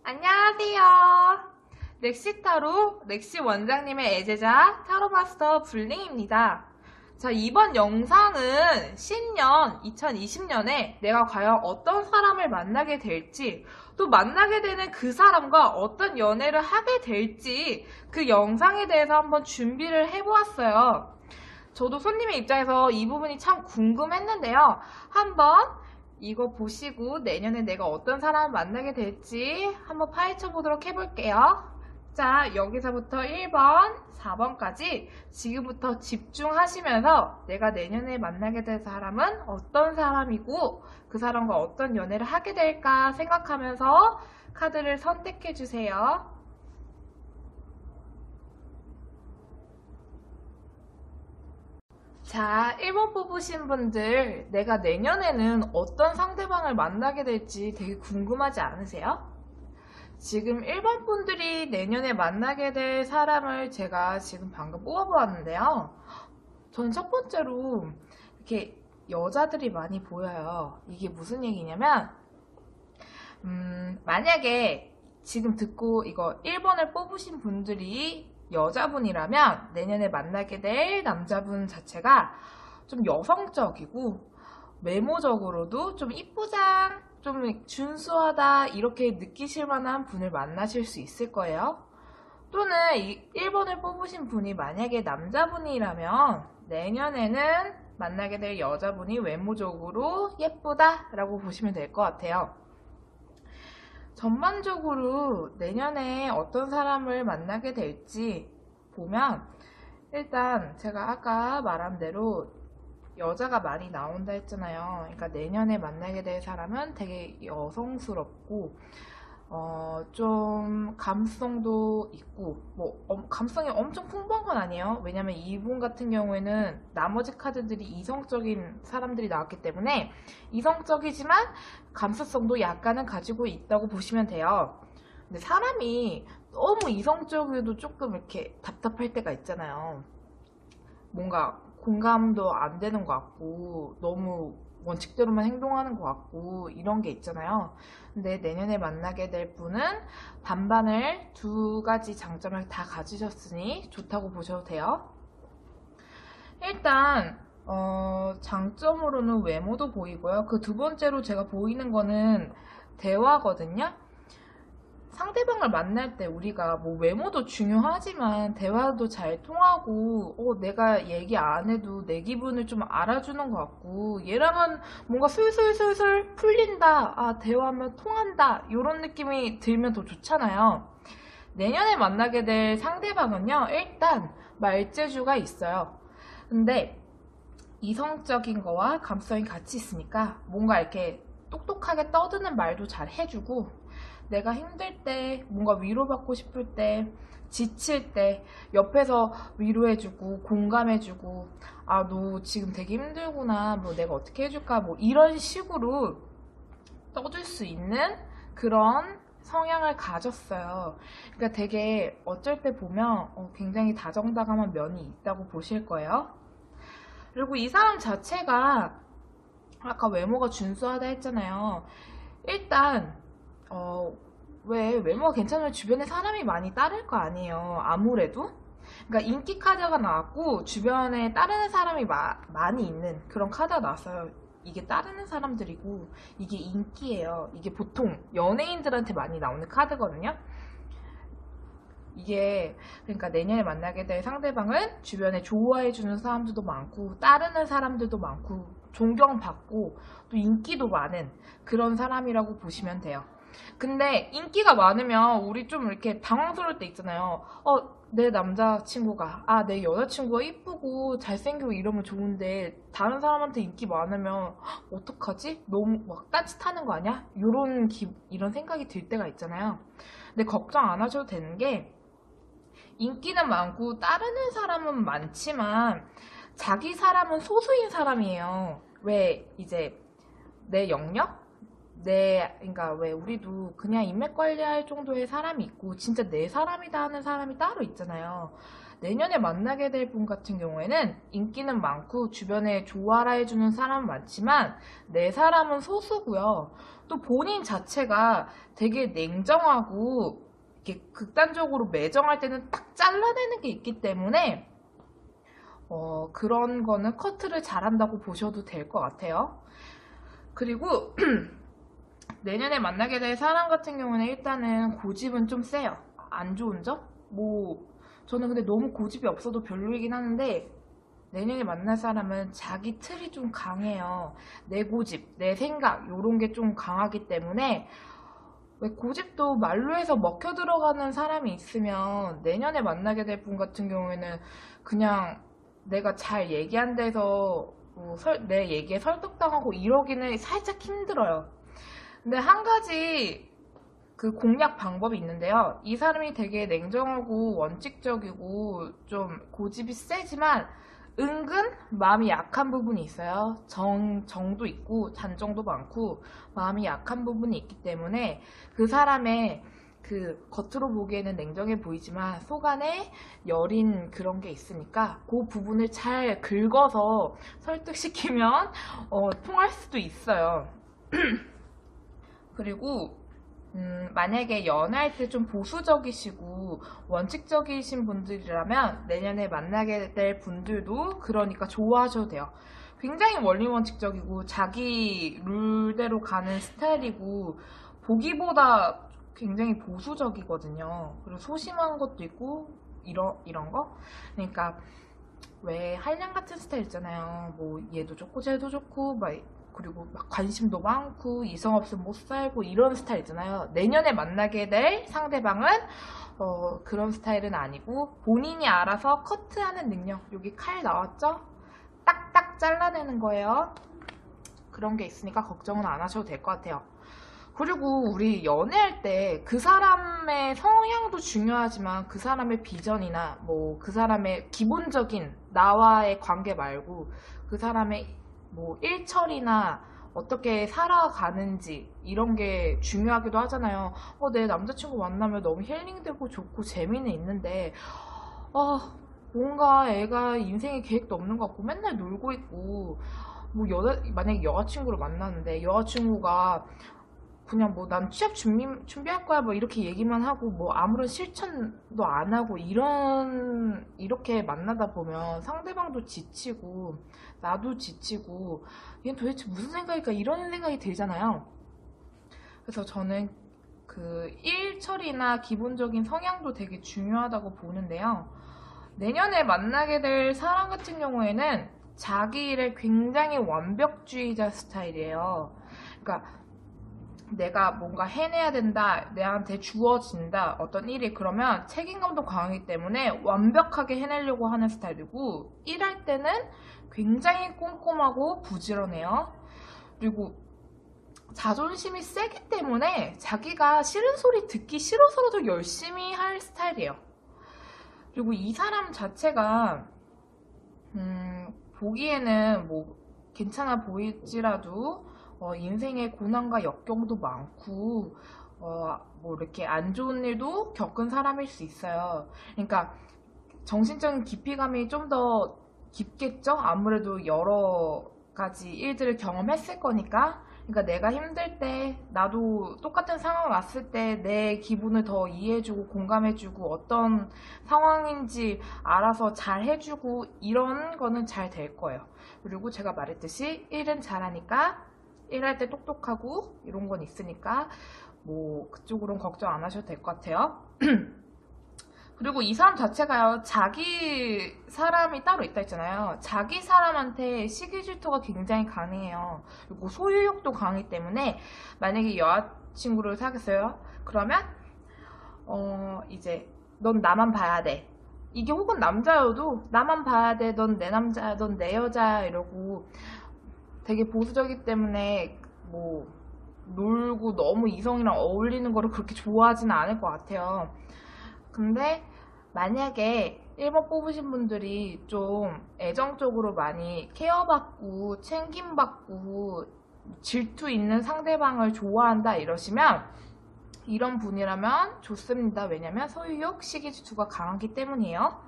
안녕하세요. 렉시타로 렉시 원장님의 애제자 타로마스터 블링입니다. 자, 이번 영상은 신년 2020년에 내가 과연 어떤 사람을 만나게 될지, 또 만나게 되는 그 사람과 어떤 연애를 하게 될지 그 영상에 대해서 한번 준비를 해보았어요. 저도 손님의 입장에서 이 부분이 참 궁금했는데요. 한번 이거 보시고 내년에 내가 어떤 사람을 만나게 될지 한번 파헤쳐 보도록 해볼게요. 자, 여기서부터 1번, 4번까지 지금부터 집중하시면서 내가 내년에 만나게 될 사람은 어떤 사람이고 그 사람과 어떤 연애를 하게 될까 생각하면서 카드를 선택해 주세요. 자, 1번 뽑으신 분들, 내가 내년에는 어떤 상대방을 만나게 될지 되게 궁금하지 않으세요? 지금 1번 분들이 내년에 만나게 될 사람을 제가 지금 방금 뽑아보았는데요. 저는 첫 번째로 이렇게 여자들이 많이 보여요. 이게 무슨 얘기냐면, 만약에 지금 듣고 이거 1번을 뽑으신 분들이 여자분이라면 내년에 만나게 될 남자분 자체가 좀 여성적이고 외모적으로도 좀 이쁘장, 좀 준수하다 이렇게 느끼실 만한 분을 만나실 수 있을 거예요. 또는 1번을 뽑으신 분이 만약에 남자분이라면 내년에는 만나게 될 여자분이 외모적으로 예쁘다 라고 보시면 될 것 같아요. 전반적으로 내년에 어떤 사람을 만나게 될지 보면 일단 제가 아까 말한 대로 여자가 많이 나온다 했잖아요. 그러니까 내년에 만나게 될 사람은 되게 여성스럽고 좀 감수성도 있고 감성이 엄청 풍부한 건 아니에요. 왜냐면 이분 같은 경우에는 나머지 카드들이 이성적인 사람들이 나왔기 때문에 이성적이지만 감수성도 약간은 가지고 있다고 보시면 돼요. 근데 사람이 너무 이성적이어도 조금 이렇게 답답할 때가 있잖아요. 뭔가 공감도 안 되는 것 같고 너무 원칙대로만 행동하는 것 같고 이런 게 있잖아요. 근데 내년에 만나게 될 분은 반반을 두 가지 장점을 다 가지셨으니 좋다고 보셔도 돼요. 일단 장점으로는 외모도 보이고요. 그 두 번째로 제가 보이는 거는 대화거든요. 상대방을 만날 때 우리가 뭐 외모도 중요하지만 대화도 잘 통하고 내가 얘기 안 해도 내 기분을 좀 알아주는 것 같고 얘랑은 뭔가 술술술술 풀린다, 대화하면 통한다 이런 느낌이 들면 더 좋잖아요. 내년에 만나게 될 상대방은요, 일단 말재주가 있어요. 근데 이성적인 거와 감성이 같이 있으니까 뭔가 이렇게 똑똑하게 떠드는 말도 잘 해주고 내가 힘들 때, 뭔가 위로받고 싶을 때, 지칠 때 옆에서 위로해주고 공감해주고 너 지금 되게 힘들구나, 뭐 내가 어떻게 해줄까, 뭐 이런 식으로 떠줄 수 있는 그런 성향을 가졌어요. 그러니까 되게 어쩔 때 보면 굉장히 다정다감한 면이 있다고 보실 거예요. 그리고 이 사람 자체가 아까 외모가 준수하다 했잖아요. 일단 왜 외모가 괜찮으면 주변에 사람이 많이 따를 거 아니에요. 아무래도. 그러니까 인기 카드가 나왔고 주변에 따르는 사람이 많이 있는 그런 카드가 나왔어요. 이게 따르는 사람들이고 이게 인기예요. 이게 보통 연예인들한테 많이 나오는 카드거든요. 이게 그러니까 내년에 만나게 될 상대방은 주변에 좋아해주는 사람들도 많고 따르는 사람들도 많고 존경받고 또 인기도 많은 그런 사람이라고 보시면 돼요. 근데 인기가 많으면 우리 좀 이렇게 당황스러울 때 있잖아요. 내 남자친구가, 내 여자친구가 이쁘고 잘생기고 이러면 좋은데 다른 사람한테 인기 많으면 어떡하지? 너무 막 딴짓하는 거 아니야? 이런 생각이 들 때가 있잖아요. 근데 걱정 안 하셔도 되는 게 인기는 많고 따르는 사람은 많지만 자기 사람은 소수인 사람이에요. 왜 이제 내 영역? 그러니까 왜 우리도 그냥 인맥 관리할 정도의 사람이 있고 진짜 내 사람이다 하는 사람이 따로 있잖아요. 내년에 만나게 될 분 같은 경우에는 인기는 많고 주변에 좋아라 해주는 사람은 많지만 내 사람은 소수고요. 또 본인 자체가 되게 냉정하고 이렇게 극단적으로 매정할 때는 딱 잘라내는 게 있기 때문에 그런 거는 커트를 잘한다고 보셔도 될 것 같아요. 그리고 내년에 만나게 될 사람 같은 경우는 일단은 고집은 좀 세요. 안 좋은 점? 저는 근데 너무 고집이 없어도 별로이긴 하는데 내년에 만날 사람은 자기 틀이 좀 강해요. 내 고집, 내 생각 이런 게 좀 강하기 때문에 왜 고집도 말로 해서 먹혀 들어가는 사람이 있으면 내년에 만나게 될 분 같은 경우에는 그냥 내가 잘 얘기한 데서 내 얘기에 설득당하고 이러기는 살짝 힘들어요. 근데 한 가지 그 공략 방법이 있는데요. 이 사람이 되게 냉정하고 원칙적이고 좀 고집이 세지만 은근 마음이 약한 부분이 있어요. 정도 있고 잔정도 많고 마음이 약한 부분이 있기 때문에 그 사람의 그 겉으로 보기에는 냉정해 보이지만 속 안에 여린 그런 게 있으니까 그 부분을 잘 긁어서 설득시키면 통할 수도 있어요. 그리고 만약에 연애할 때 좀 보수적이시고 원칙적이신 분들이라면 내년에 만나게 될 분들도 그러니까 좋아하셔도 돼요. 굉장히 원리원칙적이고 자기 룰대로 가는 스타일이고 보기보다 굉장히 보수적이거든요. 그리고 소심한 것도 있고 이런 거. 그러니까 왜 한량 같은 스타일 있잖아요. 뭐 얘도 좋고 쟤도 좋고 그리고 막 관심도 많고 이성 없으면 못 살고 이런 스타일 있잖아요. 내년에 만나게 될 상대방은 그런 스타일은 아니고 본인이 알아서 커트하는 능력. 여기 칼 나왔죠? 딱딱 잘라내는 거예요. 그런 게 있으니까 걱정은 안 하셔도 될 것 같아요. 그리고 우리 연애할 때 그 사람의 성향도 중요하지만 그 사람의 비전이나 뭐 그 사람의 기본적인 나와의 관계 말고 그 사람의 뭐 일처리나 어떻게 살아가는지 이런 게 중요하기도 하잖아요. 내 남자친구 만나면 너무 힐링되고 좋고 재미는 있는데 뭔가 애가 인생에 계획도 없는 것 같고 맨날 놀고 있고 만약에 여자친구를 만났는데 여자친구가 그냥 난 취업 준비할 거야 뭐 이렇게 얘기만 하고 뭐 아무런 실천도 안 하고 이렇게 만나다 보면 상대방도 지치고 나도 지치고 얘는 도대체 무슨 생각일까 이런 생각이 들잖아요. 그래서 저는 그 일처리나 기본적인 성향도 되게 중요하다고 보는데요. 내년에 만나게 될 사람 같은 경우에는 자기 일에 굉장히 완벽주의자 스타일이에요. 그러니까 내가 뭔가 해내야 된다, 내한테 주어진다, 어떤 일이 그러면 책임감도 강하기 때문에 완벽하게 해내려고 하는 스타일이고 일할 때는 굉장히 꼼꼼하고 부지런해요. 그리고 자존심이 세기 때문에 자기가 싫은 소리 듣기 싫어서라도 열심히 할 스타일이에요. 그리고 이 사람 자체가 보기에는 뭐 괜찮아 보일지라도 인생의 고난과 역경도 많고 뭐 이렇게 안 좋은 일도 겪은 사람일 수 있어요. 그러니까 정신적인 깊이감이 좀 더 깊겠죠? 아무래도 여러 가지 일들을 경험했을 거니까. 그러니까 내가 힘들 때 나도 똑같은 상황 왔을 때 내 기분을 더 이해해주고 공감해주고 어떤 상황인지 알아서 잘 해주고 이런 거는 잘 될 거예요. 그리고 제가 말했듯이 일은 잘하니까 일할 때 똑똑하고 이런 건 있으니까 뭐 그쪽으로는 걱정 안 하셔도 될 것 같아요. 그리고 이 사람 자체가요, 자기 사람이 따로 있다 했잖아요. 자기 사람한테 시기 질투가 굉장히 강해요. 그리고 소유욕도 강하기 때문에 만약에 여자친구를 사귀었어요. 그러면 이제 넌 나만 봐야 돼. 이게 혹은 남자여도 나만 봐야 돼. 넌 내 남자야, 넌 내 여자야 이러고 되게 보수적이기 때문에 뭐 놀고 너무 이성이랑 어울리는 거를 그렇게 좋아하지는 않을 것 같아요. 근데 만약에 1번 뽑으신 분들이 좀 애정적으로 많이 케어받고 챙김받고 질투 있는 상대방을 좋아한다 이러시면 이런 분이라면 좋습니다. 왜냐면 소유욕, 시기질투가 강하기 때문이에요.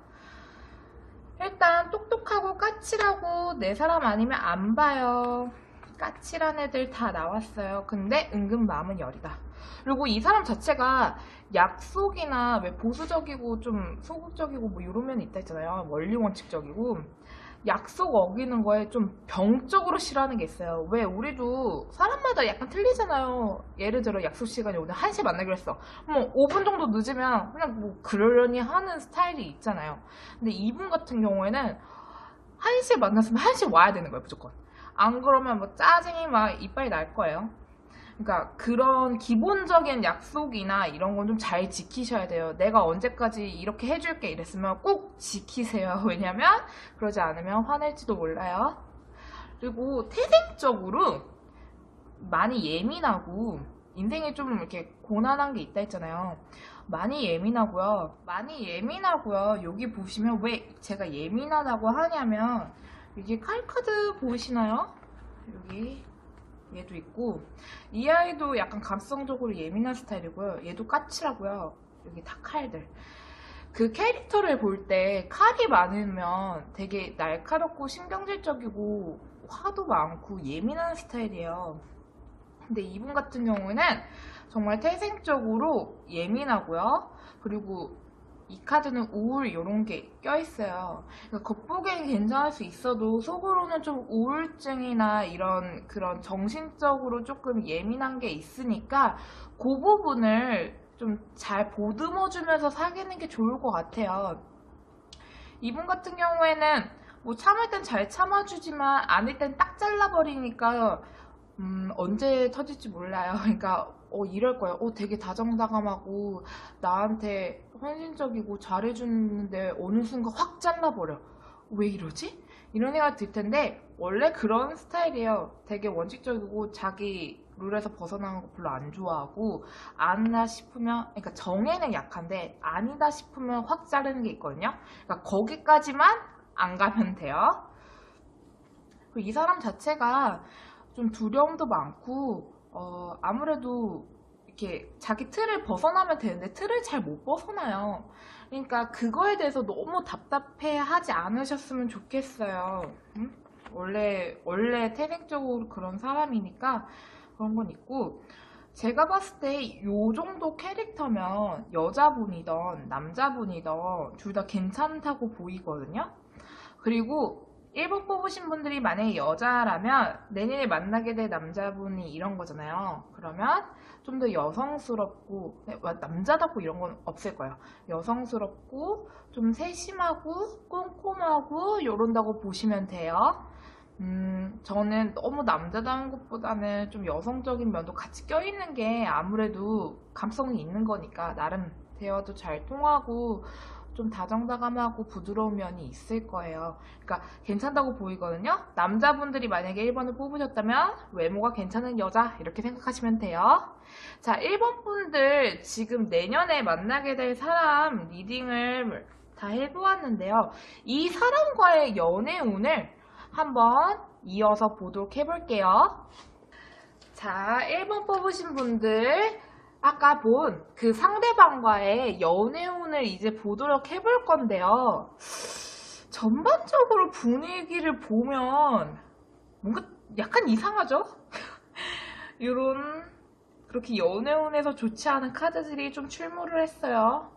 까칠하고 내 사람 아니면 안 봐요. 까칠한 애들 다 나왔어요. 근데 은근 마음은 여리다. 그리고 이 사람 자체가 약속이나 왜 보수적이고 좀 소극적이고 뭐 이런 면이 있다 했잖아요. 원리 원칙적이고 약속 어기는 거에 좀 병적으로 싫어하는 게 있어요. 왜 우리도 사람마다 약간 틀리잖아요. 예를 들어 약속 시간이 오늘 1시에 만나기로 했어. 뭐 5분 정도 늦으면 그냥 뭐 그러려니 하는 스타일이 있잖아요. 근데 이분 같은 경우에는 1시에 만났으면 1시에 와야 되는 거예요, 무조건. 안 그러면 뭐 짜증이 막 이빨이 날 거예요. 그러니까 그런 기본적인 약속이나 이런 건 좀 잘 지키셔야 돼요. 내가 언제까지 이렇게 해줄게 이랬으면 꼭 지키세요. 왜냐면 그러지 않으면 화낼지도 몰라요. 그리고 태생적으로 많이 예민하고 인생에 좀 이렇게 고난한 게 있다 했잖아요. 많이 예민하고요. 여기 보시면 왜 제가 예민하다고 하냐면 여기 칼카드 보이시나요? 여기 얘도 있고 이 아이도 약간 감성적으로 예민한 스타일이고요. 얘도 까칠하고요. 여기 다 칼들. 그 캐릭터를 볼 때 칼이 많으면 되게 날카롭고 신경질적이고 화도 많고 예민한 스타일이에요. 근데 이분 같은 경우는 정말 태생적으로 예민하고요. 그리고 이 카드는 우울 이런 게 껴있어요. 그러니까 겉보기엔 괜찮을 수 있어도 속으로는 좀 우울증이나 이런 그런 정신적으로 조금 예민한 게 있으니까 그 부분을 좀 잘 보듬어 주면서 사귀는 게 좋을 것 같아요. 이분 같은 경우에는 뭐 참을 땐 잘 참아주지만 아닐 땐 딱 잘라버리니까 언제 터질지 몰라요. 그러니까 이럴 거예요. 되게 다정다감하고 나한테 헌신적이고 잘해주는데 어느 순간 확 잘라버려. 왜 이러지? 이런 생각이 들 텐데 원래 그런 스타일이에요. 되게 원칙적이고 자기 룰에서 벗어나는 거 별로 안 좋아하고 아니다 싶으면 그러니까 정에는 약한데 아니다 싶으면 확 자르는 게 있거든요. 그러니까 거기까지만 안 가면 돼요. 그리고 이 사람 자체가 좀 두려움도 많고 아무래도 이렇게 자기 틀을 벗어나면 되는데 틀을 잘 못 벗어나요. 그러니까 그거에 대해서 너무 답답해 하지 않으셨으면 좋겠어요. 응? 원래 태생적으로 그런 사람이니까 그런 건 있고 제가 봤을 때 요 정도 캐릭터면 여자분이던 남자분이던 둘 다 괜찮다고 보이거든요. 그리고 1번 뽑으신 분들이 만약에 여자라면 내년에 만나게 될 남자분이 이런 거잖아요. 그러면 좀 더 여성스럽고 남자답고 이런 건 없을 거예요. 여성스럽고 좀 세심하고 꼼꼼하고 이런다고 보시면 돼요. 저는 너무 남자다운 것보다는 좀 여성적인 면도 같이 껴있는 게 아무래도 감성이 있는 거니까 나름 대화도 잘 통하고 좀 다정다감하고 부드러운 면이 있을 거예요. 그러니까 괜찮다고 보이거든요. 남자분들이 만약에 1번을 뽑으셨다면 외모가 괜찮은 여자 이렇게 생각하시면 돼요. 자, 1번 분들 지금 내년에 만나게 될 사람 리딩을 다 해보았는데요. 이 사람과의 연애 운을 한번 이어서 보도록 해볼게요. 자, 1번 뽑으신 분들 아까 본 그 상대방과의 연애운을 이제 보도록 해볼 건데요. 전반적으로 분위기를 보면 뭔가 약간 이상하죠? 그렇게 연애운에서 좋지 않은 카드들이 좀 출몰을 했어요.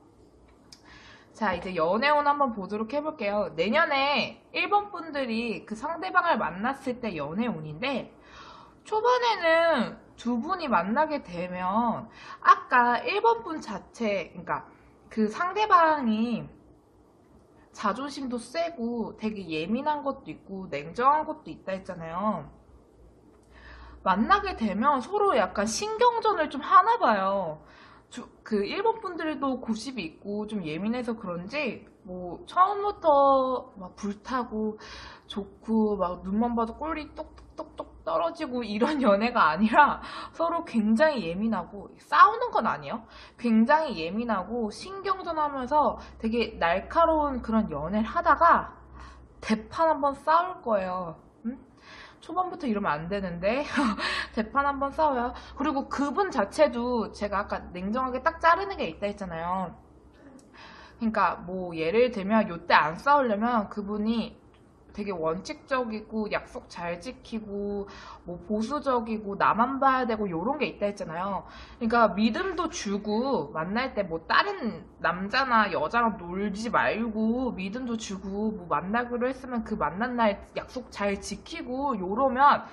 자, 이제 연애운 한번 보도록 해볼게요. 내년에 1번 분들이 그 상대방을 만났을 때 연애운인데 초반에는 두 분이 만나게 되면 아까 1번 분 자체 그러니까 그 상대방이 자존심도 세고 되게 예민한 것도 있고 냉정한 것도 있다 했잖아요. 만나게 되면 서로 약간 신경전을 좀 하나 봐요. 그 1번 분들도 고집이 있고 좀 예민해서 그런지 뭐 처음부터 막 불타고 좋고 막 눈만 봐도 꼴이 똑똑똑똑 떨어지고 이런 연애가 아니라 서로 굉장히 예민하고 싸우는 건 아니에요. 굉장히 예민하고 신경전하면서 되게 날카로운 그런 연애를 하다가 대판 한번 싸울 거예요. 초반부터 이러면 안 되는데 대판 한번 싸워요. 그리고 그분 자체도 제가 아까 냉정하게 딱 자르는 게 있다 했잖아요. 그러니까 뭐 예를 들면 요때 안 싸우려면 그분이 되게 원칙적이고 약속 잘 지키고 뭐 보수적이고 나만 봐야 되고 요런 게 있다 했잖아요. 그러니까 믿음도 주고 만날 때 뭐 다른 남자나 여자랑 놀지 말고 믿음도 주고 뭐 만나기로 했으면 그 만난 날 약속 잘 지키고 요러면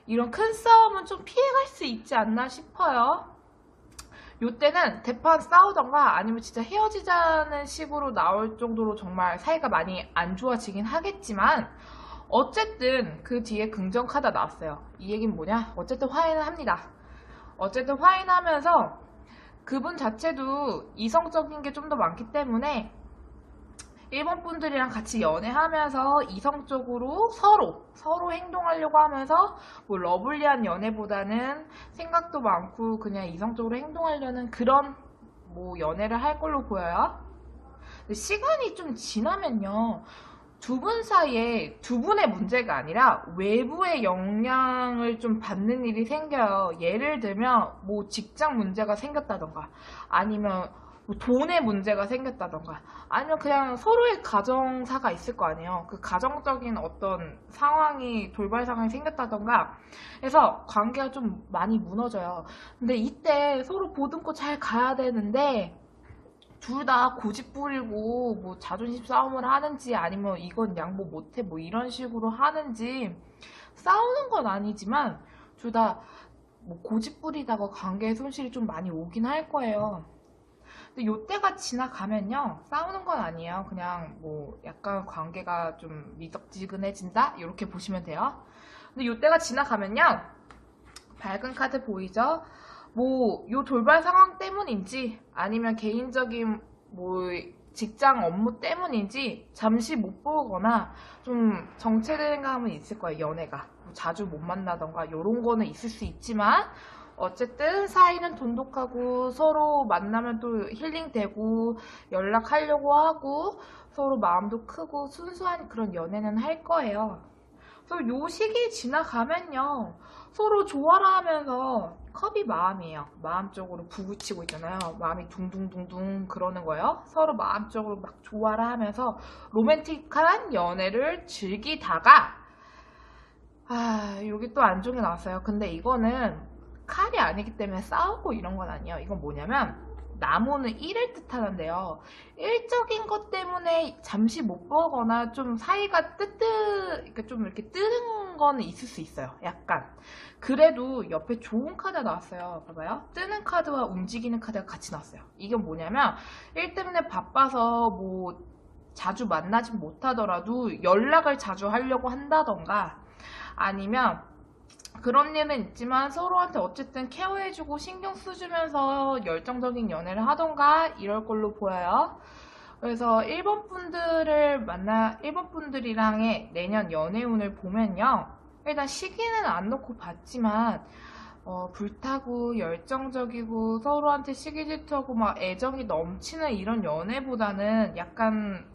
이런 큰 싸움은 좀 피해갈 수 있지 않나 싶어요. 요때는 대판 싸우던가 아니면 진짜 헤어지자는 식으로 나올 정도로 정말 사이가 많이 안 좋아지긴 하겠지만 어쨌든 그 뒤에 긍정 카드 나왔어요. 이 얘기는 뭐냐? 어쨌든 화해는 합니다. 어쨌든 화해는 하면서 그분 자체도 이성적인 게 좀 더 많기 때문에 일본 분들이랑 같이 연애하면서 이성적으로 서로 행동하려고 하면서 뭐 러블리한 연애보다는 생각도 많고 그냥 이성적으로 행동하려는 그런 뭐 연애를 할 걸로 보여요. 근데 시간이 좀 지나면요. 두 분 사이에 두 분의 문제가 아니라 외부의 영향을 좀 받는 일이 생겨요. 예를 들면 뭐 직장 문제가 생겼다던가 아니면 뭐 돈의 문제가 생겼다던가 아니면 그냥 서로의 가정사가 있을 거 아니에요. 그 가정적인 어떤 상황이 돌발 상황이 생겼다던가 해서 관계가 좀 많이 무너져요. 근데 이때 서로 보듬고 잘 가야 되는데 둘 다 고집 부리고 뭐 자존심 싸움을 하는지 아니면 이건 양보 못해 뭐 이런 식으로 하는지 싸우는 건 아니지만 둘 다 뭐 고집 부리다가 관계에 손실이 좀 많이 오긴 할 거예요. 근데 요때가 지나가면요 싸우는 건 아니에요. 그냥 뭐 약간 관계가 좀 미적지근해진다 이렇게 보시면 돼요. 근데 요때가 지나가면요 밝은 카드 보이죠? 뭐 요 돌발 상황 때문인지 아니면 개인적인 뭐 직장 업무 때문인지 잠시 못 보거나 좀 정체되는 감은 있을 거예요. 연애가 뭐 자주 못 만나던가 요런 거는 있을 수 있지만 어쨌든 사이는 돈독하고 서로 만나면 또 힐링되고 연락하려고 하고 서로 마음도 크고 순수한 그런 연애는 할 거예요. 그래서 요 시기 지나가면요 서로 좋아라 하면서 컵이 마음이에요. 마음 쪽으로 부딪히고 있잖아요. 마음이 둥둥둥둥 그러는 거예요. 서로 마음 쪽으로 막 좋아라 하면서 로맨틱한 연애를 즐기다가 여기 또 안 좋은 게 나왔어요. 근데 이거는 칼이 아니기 때문에 싸우고 이런 건 아니에요. 이건 뭐냐면 나무는 일을 뜻하는데요. 일적인 것 때문에 잠시 못 보거나 좀 사이가 그러니까 좀 이렇게 뜨는 거는 있을 수 있어요. 약간. 그래도 옆에 좋은 카드가 나왔어요. 봐봐요. 뜨는 카드와 움직이는 카드가 같이 나왔어요. 이게 뭐냐면 일 때문에 바빠서 뭐 자주 만나지 못하더라도 연락을 자주 하려고 한다던가 아니면 그런 일은 있지만 서로한테 어쨌든 케어해주고 신경 써주면서 열정적인 연애를 하던가 이럴 걸로 보여요. 그래서 일본 분들이랑의 내년 연애운을 보면요. 일단 시기는 안 놓고 봤지만 불타고 열정적이고 서로한테 시기 질투하고 막 애정이 넘치는 이런 연애보다는 약간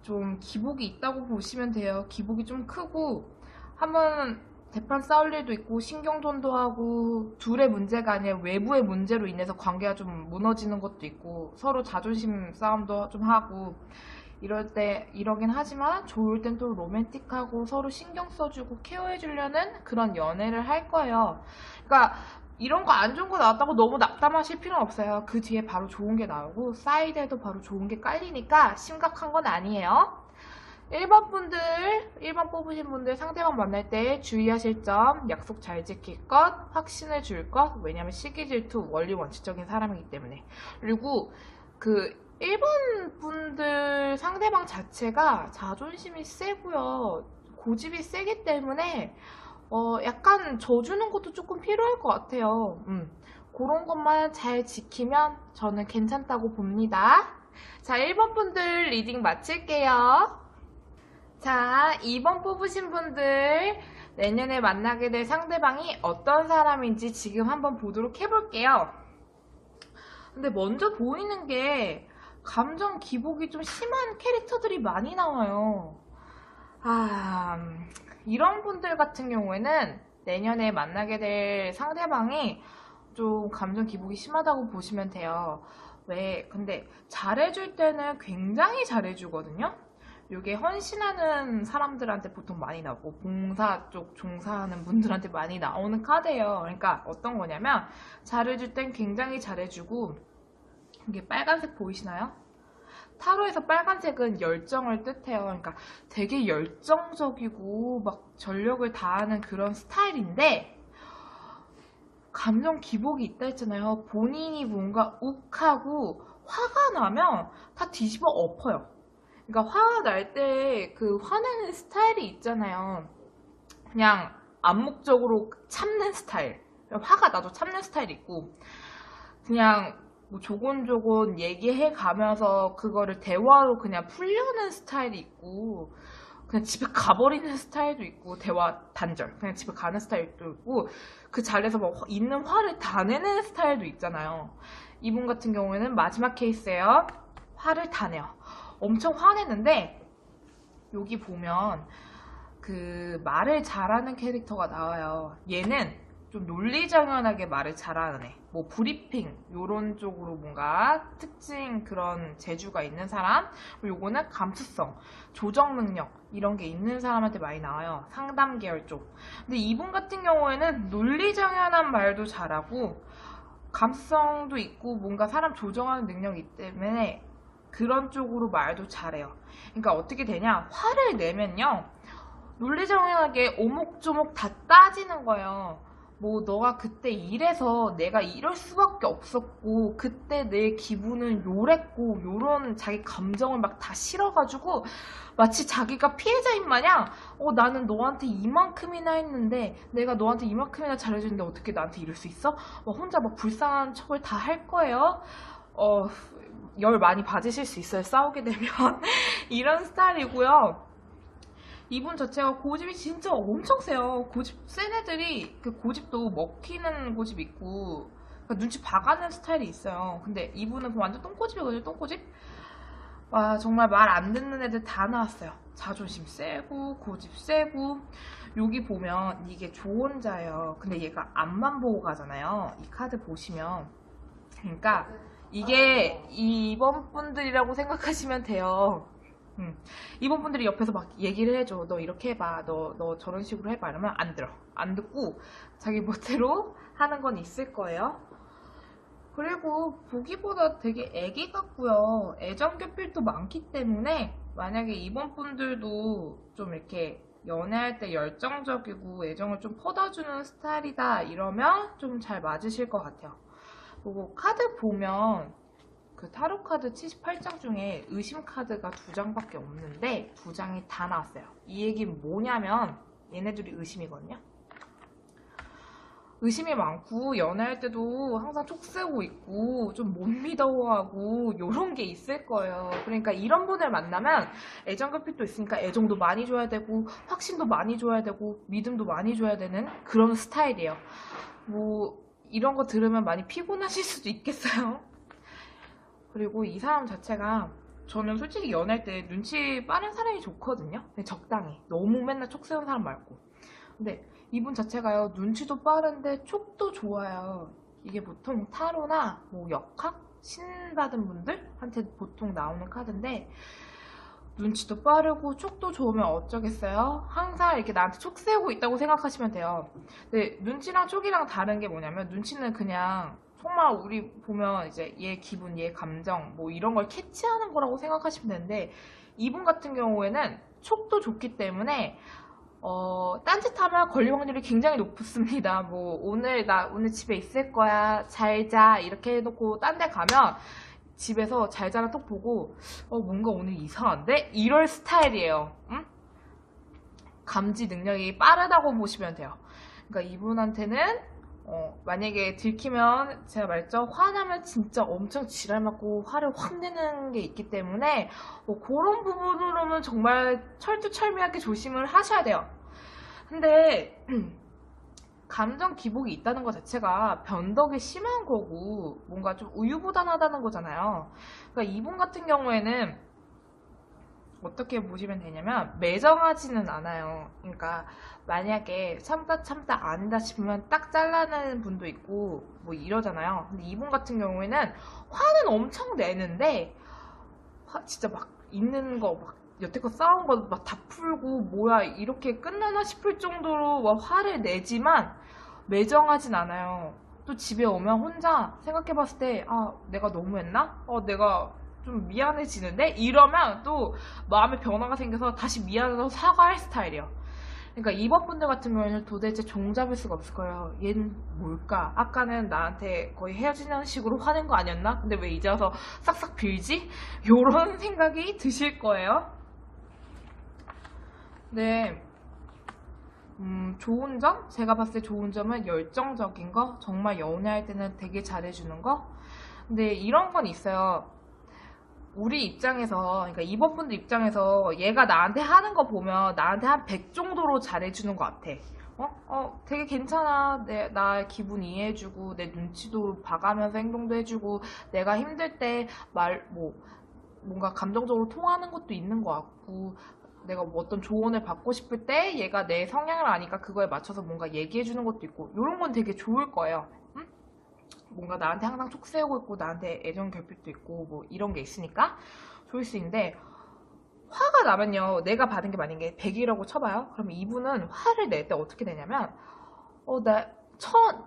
좀 기복이 있다고 보시면 돼요. 기복이 좀 크고 한번 대판 싸울 일도 있고 신경전도 하고 둘의 문제가 아니라 외부의 문제로 인해서 관계가 좀 무너지는 것도 있고 서로 자존심 싸움도 좀 하고 이러긴 하지만 좋을 땐 또 로맨틱하고 서로 신경 써주고 케어해주려는 그런 연애를 할 거예요. 그러니까 이런 거 안 좋은 거 나왔다고 너무 낙담하실 필요는 없어요. 그 뒤에 바로 좋은 게 나오고 사이드에도 바로 좋은 게 깔리니까 심각한 건 아니에요. 1번 뽑으신 분들 상대방 만날 때 주의하실 점, 약속 잘 지킬 것, 확신을 줄 것, 왜냐면 시기 질투, 원리 원칙적인 사람이기 때문에. 그리고 그 1번 분들 상대방 자체가 자존심이 세고요. 고집이 세기 때문에 약간 져주는 것도 조금 필요할 것 같아요. 그런 것만 잘 지키면 저는 괜찮다고 봅니다. 자, 1번 분들 리딩 마칠게요. 자, 2번 뽑으신 분들 내년에 만나게 될 상대방이 어떤 사람인지 지금 한번 보도록 해볼게요. 근데 먼저 보이는 게 감정 기복이 좀 심한 캐릭터들이 많이 나와요. 이런 분들 같은 경우에는 내년에 만나게 될 상대방이 좀 감정 기복이 심하다고 보시면 돼요. 왜? 근데 잘해줄 때는 굉장히 잘해주거든요. 요게 헌신하는 사람들한테 보통 많이 나오고 봉사 쪽 종사하는 분들한테 많이 나오는 카드예요. 그러니까 어떤 거냐면 잘해줄 땐 굉장히 잘해주고, 이게 빨간색 보이시나요? 타로에서 빨간색은 열정을 뜻해요. 그러니까 되게 열정적이고 막 전력을 다하는 그런 스타일인데, 감정 기복이 있다 했잖아요. 본인이 뭔가 욱하고 화가 나면 다 뒤집어 엎어요. 그러니까 화가 날 때 그 화내는 스타일이 있잖아요. 그냥 암묵적으로 참는 스타일. 화가 나도 참는 스타일이 있고, 그냥 뭐 조곤조곤 얘기해 가면서 그거를 대화로 그냥 풀려는 스타일이 있고, 그냥 집에 가버리는 스타일도 있고, 대화 단절 그냥 집에 가는 스타일도 있고, 그 자리에서 뭐 있는 화를 다 내는 스타일도 있잖아요. 이분 같은 경우에는 마지막 케이스예요. 화를 다 내요. 엄청 화내는데, 여기 보면 그 말을 잘하는 캐릭터가 나와요. 얘는 좀 논리정연하게 말을 잘하는 애. 뭐 브리핑 요런 쪽으로 뭔가 특징 그런 재주가 있는 사람. 요거는 감수성, 조정 능력 이런 게 있는 사람한테 많이 나와요. 상담 계열 쪽. 근데 이분 같은 경우에는 논리정연한 말도 잘하고 감수성도 있고 뭔가 사람 조정하는 능력이 있기 때문에 그런 쪽으로 말도 잘해요. 그러니까 어떻게 되냐, 화를 내면요 논리정연하게 오목조목 다 따지는 거예요. 뭐 너가 그때 이래서 내가 이럴 수밖에 없었고, 그때 내 기분은 요랬고, 요런 자기 감정을 막 다 실어가지고 마치 자기가 피해자인 마냥 나는 너한테 이만큼이나 했는데, 내가 너한테 이만큼이나 잘해줬는데 어떻게 나한테 이럴 수 있어? 혼자 막 불쌍한 척을 다 할 거예요. 열 많이 받으실 수 있어요, 싸우게 되면. 이런 스타일이고요. 이분 자체가 고집이 진짜 엄청 세요. 고집 센 애들이, 그 고집도 먹히는 고집 있고, 그러니까 눈치 봐가는 스타일이 있어요. 근데 이분은 완전 똥고집이거든요, 똥고집? 와, 정말 말 안 듣는 애들 다 나왔어요. 자존심 세고, 고집 세고. 여기 보면 이게 조언자예요. 근데 얘가 앞만 보고 가잖아요. 이 카드 보시면. 그러니까 이게 2번 분들이라고 생각하시면 돼요. 이번 분들이 옆에서 막 얘기를 해줘. 너 이렇게 해봐. 너 저런 식으로 해봐. 이러면 안 들어. 안 듣고 자기 멋대로 하는 건 있을 거예요. 그리고 보기보다 되게 애기 같고요. 애정 결핍도 많기 때문에 만약에 이번 분들도 좀 이렇게 연애할 때 열정적이고 애정을 좀 퍼다주는 스타일이다 이러면 좀 잘 맞으실 것 같아요. 그리고 카드 보면 그 타로 카드 78장 중에 의심 카드가 2장밖에 없는데 2장이 다 나왔어요. 이 얘기는 뭐냐면 얘네들이 의심이거든요. 의심이 많고 연애할 때도 항상 촉세고 있고 좀 못 믿어하고 요런 게 있을 거예요. 그러니까 이런 분을 만나면 애정결핍도 있으니까 애정도 많이 줘야 되고 확신도 많이 줘야 되고 믿음도 많이 줘야 되는 그런 스타일이에요. 뭐 이런 거 들으면 많이 피곤하실 수도 있겠어요. 그리고 이 사람 자체가, 저는 솔직히 연애할 때 눈치 빠른 사람이 좋거든요. 적당히. 너무 맨날 촉 세운 사람 말고. 근데 이분 자체가요, 눈치도 빠른데 촉도 좋아요. 이게 보통 타로나 뭐 역학? 신 받은 분들한테 보통 나오는 카드인데, 눈치도 빠르고 촉도 좋으면 어쩌겠어요? 항상 이렇게 나한테 촉 세우고 있다고 생각하시면 돼요. 근데 눈치랑 촉이랑 다른 게 뭐냐면, 눈치는 그냥 정말 우리 보면 이제 얘 기분, 얘 감정 뭐 이런 걸 캐치하는 거라고 생각하시면 되는데, 이분 같은 경우에는 촉도 좋기 때문에 딴짓하면 걸릴 확률이 굉장히 높습니다. 뭐 나 오늘 집에 있을 거야, 잘 자 이렇게 해놓고 딴 데 가면 집에서 잘 자나 톡 보고 뭔가 오늘 이상한데? 이럴 스타일이에요. 응? 감지 능력이 빠르다고 보시면 돼요. 그러니까 이분한테는 만약에 들키면 제가 말했죠, 화나면 진짜 엄청 지랄맞고 화를 확 내는 게 있기 때문에 그런 부분으로는 정말 철두철미하게 조심을 하셔야 돼요. 근데 감정 기복이 있다는 것 자체가 변덕이 심한 거고 뭔가 좀 우유부단하다는 거잖아요. 그러니까 이분 같은 경우에는 어떻게 보시면 되냐면 매정하지는 않아요. 그러니까 만약에 참다 아니다 싶으면 딱 잘라내는 분도 있고 뭐 이러잖아요. 근데 이분 같은 경우에는 화는 엄청 내는데 진짜 막 있는 거 막 여태껏 싸운 거 막 다 풀고 뭐야 이렇게 끝나나 싶을 정도로 막 화를 내지만 매정하진 않아요. 또 집에 오면 혼자 생각해봤을 때 내가 너무했나? 내가 좀 미안해지는데? 이러면 또 마음의 변화가 생겨서 다시 미안해서 사과할 스타일이에요. 그러니까 이번 분들 같은 경우에는 도대체 종잡을 수가 없을 거예요. 얘는 뭘까? 아까는 나한테 거의 헤어지는 식으로 화낸 거 아니었나? 근데 왜 이제 와서 싹싹 빌지? 요런 생각이 드실 거예요. 네. 좋은 점? 제가 봤을 때 좋은 점은 열정적인 거, 정말 연애할 때는 되게 잘해주는 거. 근데 이런 건 있어요. 우리 입장에서, 그러니까 이번 분들 입장에서 얘가 나한테 하는 거 보면 나한테 한 100 정도로 잘해주는 것 같아. 되게 괜찮아. 나 기분 이해해주고, 내 눈치도 봐가면서 행동도 해주고, 내가 힘들 때 뭔가 감정적으로 통하는 것도 있는 것 같고, 내가 뭐 어떤 조언을 받고 싶을 때 얘가 내 성향을 아니까 그거에 맞춰서 뭔가 얘기해주는 것도 있고, 이런 건 되게 좋을 거예요. 응? 뭔가 나한테 항상 촉 세우고 있고 나한테 애정 결핍도 있고 뭐 이런 게 있으니까 좋을 수 있는데, 화가 나면요, 내가 받은 게 만약에 100이라고 쳐봐요. 그러면 이분은 화를 낼 때 어떻게 되냐면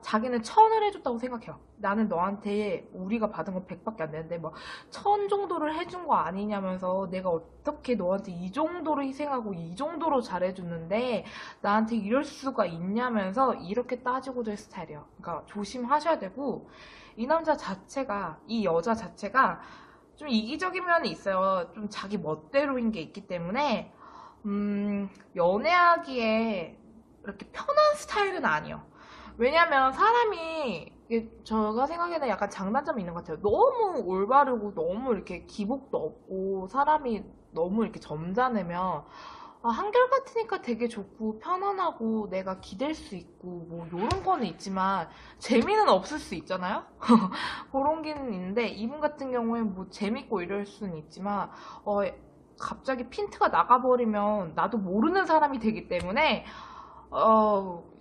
자기는 1000을 해줬다고 생각해요. 나는 너한테 우리가 받은 건 100밖에 안 되는데 뭐 1000 정도를 해준 거 아니냐면서, 내가 어떻게 너한테 이 정도로 희생하고 이 정도로 잘해줬는데 나한테 이럴 수가 있냐면서 이렇게 따지고 될 스타일이에요. 그러니까 조심하셔야 되고, 이 남자 자체가, 이 여자 자체가 좀 이기적인 면이 있어요. 좀 자기 멋대로인 게 있기 때문에 연애하기에 이렇게 편한 스타일은 아니에요. 왜냐면 사람이, 제가 생각에는 약간 장단점이 있는 것 같아요. 너무 올바르고 너무 이렇게 기복도 없고 사람이 너무 이렇게 점잖으면 한결같으니까 되게 좋고 편안하고 내가 기댈 수 있고 뭐 요런 거는 있지만 재미는 없을 수 있잖아요. 그런 게는 있는데, 이분 같은 경우에는 뭐 재밌고 이럴 수는 있지만 갑자기 핀트가 나가버리면 나도 모르는 사람이 되기 때문에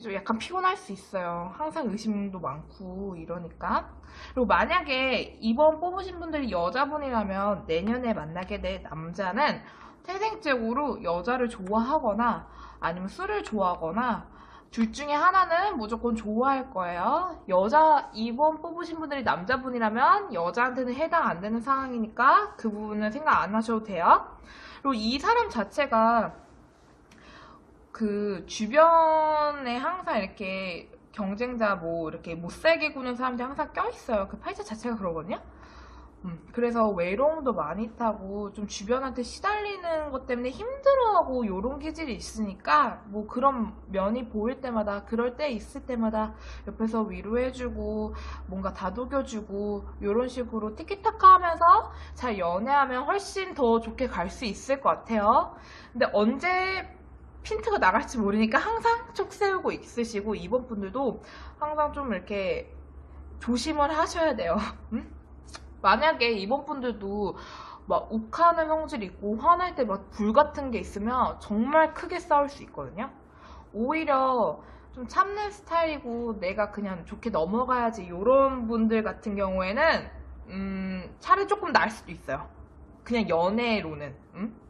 좀 약간 피곤할 수 있어요. 항상 의심도 많고 이러니까. 그리고 만약에 이번 뽑으신 분들이 여자분이라면 내년에 만나게 될 남자는 태생적으로 여자를 좋아하거나 아니면 술을 좋아하거나 둘 중에 하나는 무조건 좋아할 거예요. 이번 뽑으신 분들이 남자분이라면 여자한테는 해당 안 되는 상황이니까 그 부분은 생각 안 하셔도 돼요. 그리고 이 사람 자체가 그 주변에 항상 이렇게 경쟁자 이렇게 못살게 구는 사람들이 항상 껴있어요. 그 팔자 자체가 그러거든요. 그래서 외로움도 많이 타고 좀 주변한테 시달리는 것 때문에 힘들어하고 요런 기질이 있으니까 뭐 그런 면이 보일 때마다, 그럴 때 있을 때마다 옆에서 위로해주고 뭔가 다독여주고 요런 식으로 티키타카 하면서 잘 연애하면 훨씬 더 좋게 갈 수 있을 것 같아요. 근데 언제 핀트가 나갈지 모르니까 항상 촉 세우고 있으시고, 이번 분들도 항상 좀 이렇게 조심을 하셔야 돼요. 만약에 이번 분들도 막 욱하는 성질이 있고 화날 때 막 불 같은 게 있으면 정말 크게 싸울 수 있거든요. 오히려 좀 참는 스타일이고 내가 그냥 좋게 넘어가야지 이런 분들 같은 경우에는 차라리 조금 나을 수도 있어요. 그냥 연애로는.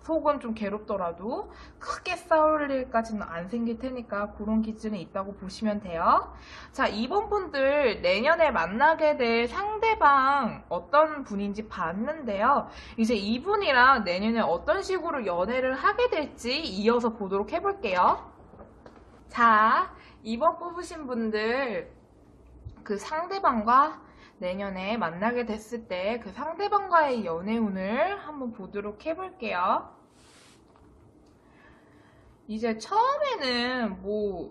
속은 좀 괴롭더라도 크게 싸울 일까지는 안 생길 테니까 그런 기준이 있다고 보시면 돼요. 자, 이번 분들 내년에 만나게 될 상대방 어떤 분인지 봤는데요. 이제 이분이랑 내년에 어떤 식으로 연애를 하게 될지 이어서 보도록 해볼게요. 자, 이번 뽑으신 분들 그 상대방과 내년에 만나게 됐을 때 그 상대방과의 연애운을 한번 보도록 해볼게요. 이제 처음에는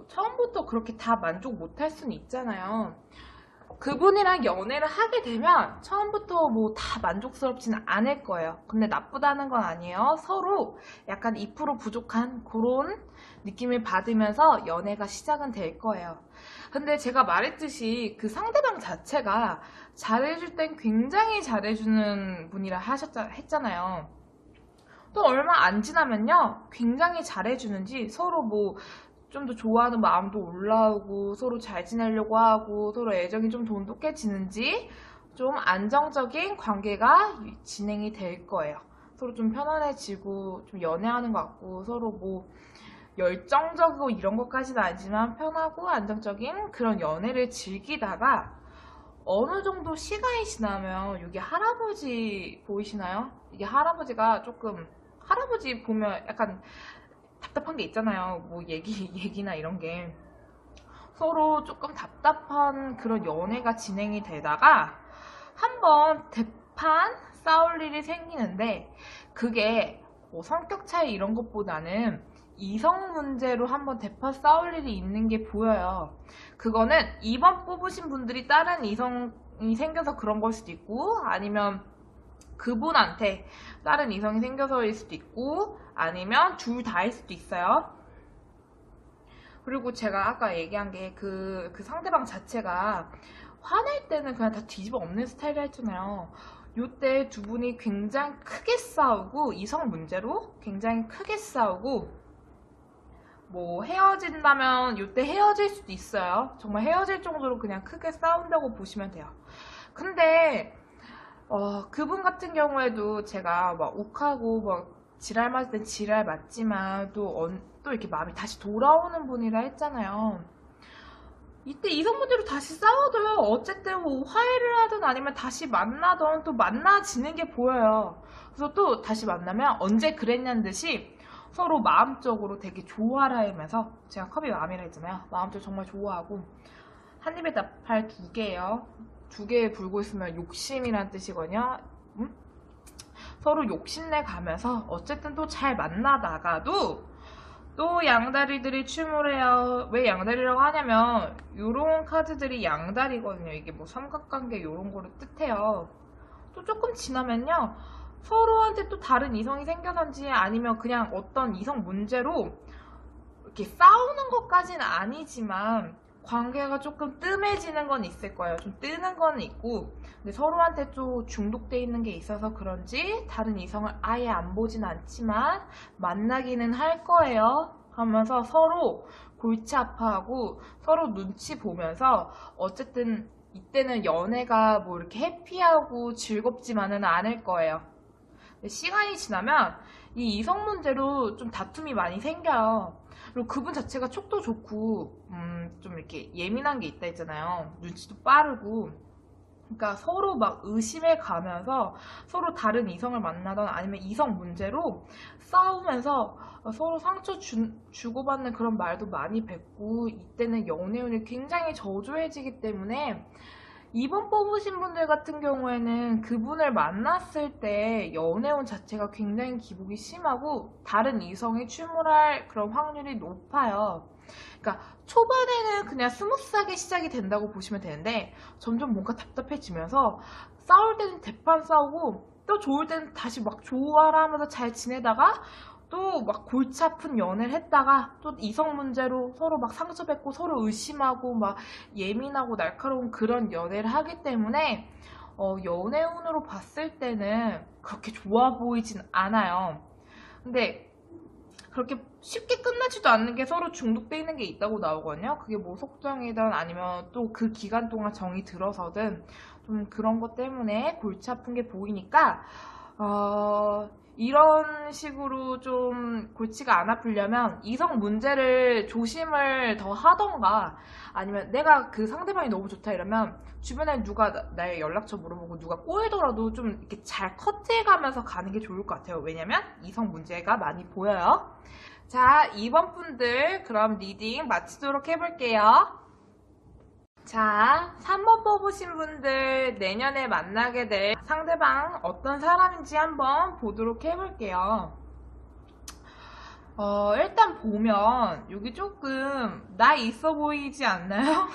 처음부터 그렇게 다 만족 못할 수는 있잖아요. 그분이랑 연애를 하게 되면 처음부터 다 만족스럽지는 않을 거예요. 근데 나쁘다는 건 아니에요. 서로 약간 2% 부족한 그런 느낌을 받으면서 연애가 시작은 될 거예요. 근데 제가 말했듯이 그 상대방 자체가 잘해줄 땐 굉장히 잘해주는 분이라 했잖아요. 또 얼마 안 지나면요, 굉장히 잘해주는지 서로 좀 더 좋아하는 마음도 올라오고 서로 잘 지내려고 하고 서로 애정이 좀 돈독해지는지 좀 안정적인 관계가 진행이 될 거예요. 서로 좀 편안해지고 좀 연애하는 것 같고 서로 뭐 열정적이고 이런 것까지는 아니지만 편하고 안정적인 그런 연애를 즐기다가 어느 정도 시간이 지나면 여기 할아버지 보이시나요? 이게 할아버지가 조금 할아버지 보면 약간 답답한 게 있잖아요. 뭐 얘기나 이런 게 서로 조금 답답한 그런 연애가 진행이 되다가 한번 대판 싸울 일이 생기는데 그게 뭐 성격 차이 이런 것보다는 이성 문제로 한번 대파 싸울 일이 있는 게 보여요. 그거는 2번 뽑으신 분들이 다른 이성이 생겨서 그런 걸 수도 있고 아니면 그분한테 다른 이성이 생겨서일 수도 있고 아니면 둘 다일 수도 있어요. 그리고 제가 아까 얘기한 게 그 상대방 자체가 화낼 때는 그냥 다 뒤집어 엎는 스타일이라 했잖아요. 요때 두 분이 굉장히 크게 싸우고 이성 문제로 굉장히 크게 싸우고 뭐 헤어진다면 요때 헤어질 수도 있어요. 정말 헤어질 정도로 그냥 크게 싸운다고 보시면 돼요. 근데 그분 같은 경우에도 제가 막 욱하고 막 지랄 맞을 땐 지랄 맞지만 또 이렇게 마음이 다시 돌아오는 분이라 했잖아요. 이때 이성 문제로 다시 싸워도요. 어쨌든 뭐 화해를 하든 아니면 다시 만나든 또 만나지는 게 보여요. 그래서 또 다시 만나면 언제 그랬냐는 듯이 서로 마음적으로 되게 좋아라 하면서 제가 컵이 마음이라 했잖아요. 마음적으로 정말 좋아하고 한 입에 답할 두 개예요. 두 개에 불고 있으면 욕심이란 뜻이거든요. 서로 욕심내 가면서 어쨌든 또 잘 만나다가도 또 양다리들이 춤을 해요. 왜 양다리라고 하냐면 요런 카드들이 양다리거든요. 이게 뭐 삼각관계 요런 거를 뜻해요. 또 조금 지나면요. 서로한테 또 다른 이성이 생겨서인지 아니면 그냥 어떤 이성 문제로 이렇게 싸우는 것까지는 아니지만 관계가 조금 뜸해지는 건 있을 거예요. 좀 뜨는 건 있고 근데 서로한테 좀 중독돼 있는 게 있어서 그런지 다른 이성을 아예 안 보진 않지만 만나기는 할 거예요. 하면서 서로 골치 아파하고 서로 눈치 보면서 어쨌든 이때는 연애가 뭐 이렇게 해피하고 즐겁지만은 않을 거예요. 시간이 지나면 이 이성 문제로 좀 다툼이 많이 생겨요. 그리고 그분 자체가 촉도 좋고 좀 이렇게 예민한 게 있다 했잖아요. 눈치도 빠르고 그러니까 서로 막 의심해 가면서 서로 다른 이성을 만나던 아니면 이성 문제로 싸우면서 서로 상처 주고받는 그런 말도 많이 뱉고 이때는 연애운이 굉장히 저조해지기 때문에 2번 뽑으신 분들 같은 경우에는 그분을 만났을 때 연애운 자체가 굉장히 기복이 심하고 다른 이성이 출몰할 그런 확률이 높아요. 그러니까 초반에는 그냥 스무스하게 시작이 된다고 보시면 되는데 점점 뭔가 답답해지면서 싸울 때는 대판 싸우고 또 좋을 때는 다시 막 좋아라 하면서 잘 지내다가 또 막 골치 아픈 연애를 했다가 또 이성 문제로 서로 막 상처받고 서로 의심하고 막 예민하고 날카로운 그런 연애를 하기 때문에 연애운으로 봤을 때는 그렇게 좋아 보이진 않아요. 근데 그렇게 쉽게 끝나지도 않는 게 서로 중독돼 있는 게 있다고 나오거든요. 그게 뭐 속정이든 아니면 또 그 기간 동안 정이 들어서든 좀 그런 것 때문에 골치 아픈 게 보이니까 이런 식으로 좀 골치가 안 아프려면 이성 문제를 조심을 더 하던가 아니면 내가 그 상대방이 너무 좋다 이러면 주변에 누가 나의 연락처 물어보고 누가 꼬이더라도 좀 이렇게 잘 커트해가면서 가는 게 좋을 것 같아요. 왜냐면 이성 문제가 많이 보여요. 자, 2번 분들 그럼 리딩 마치도록 해볼게요. 자, 3번 뽑으신 분들 내년에 만나게 될 상대방 어떤 사람인지 한번 보도록 해볼게요. 일단 보면 여기 조금 나이 있어 보이지 않나요?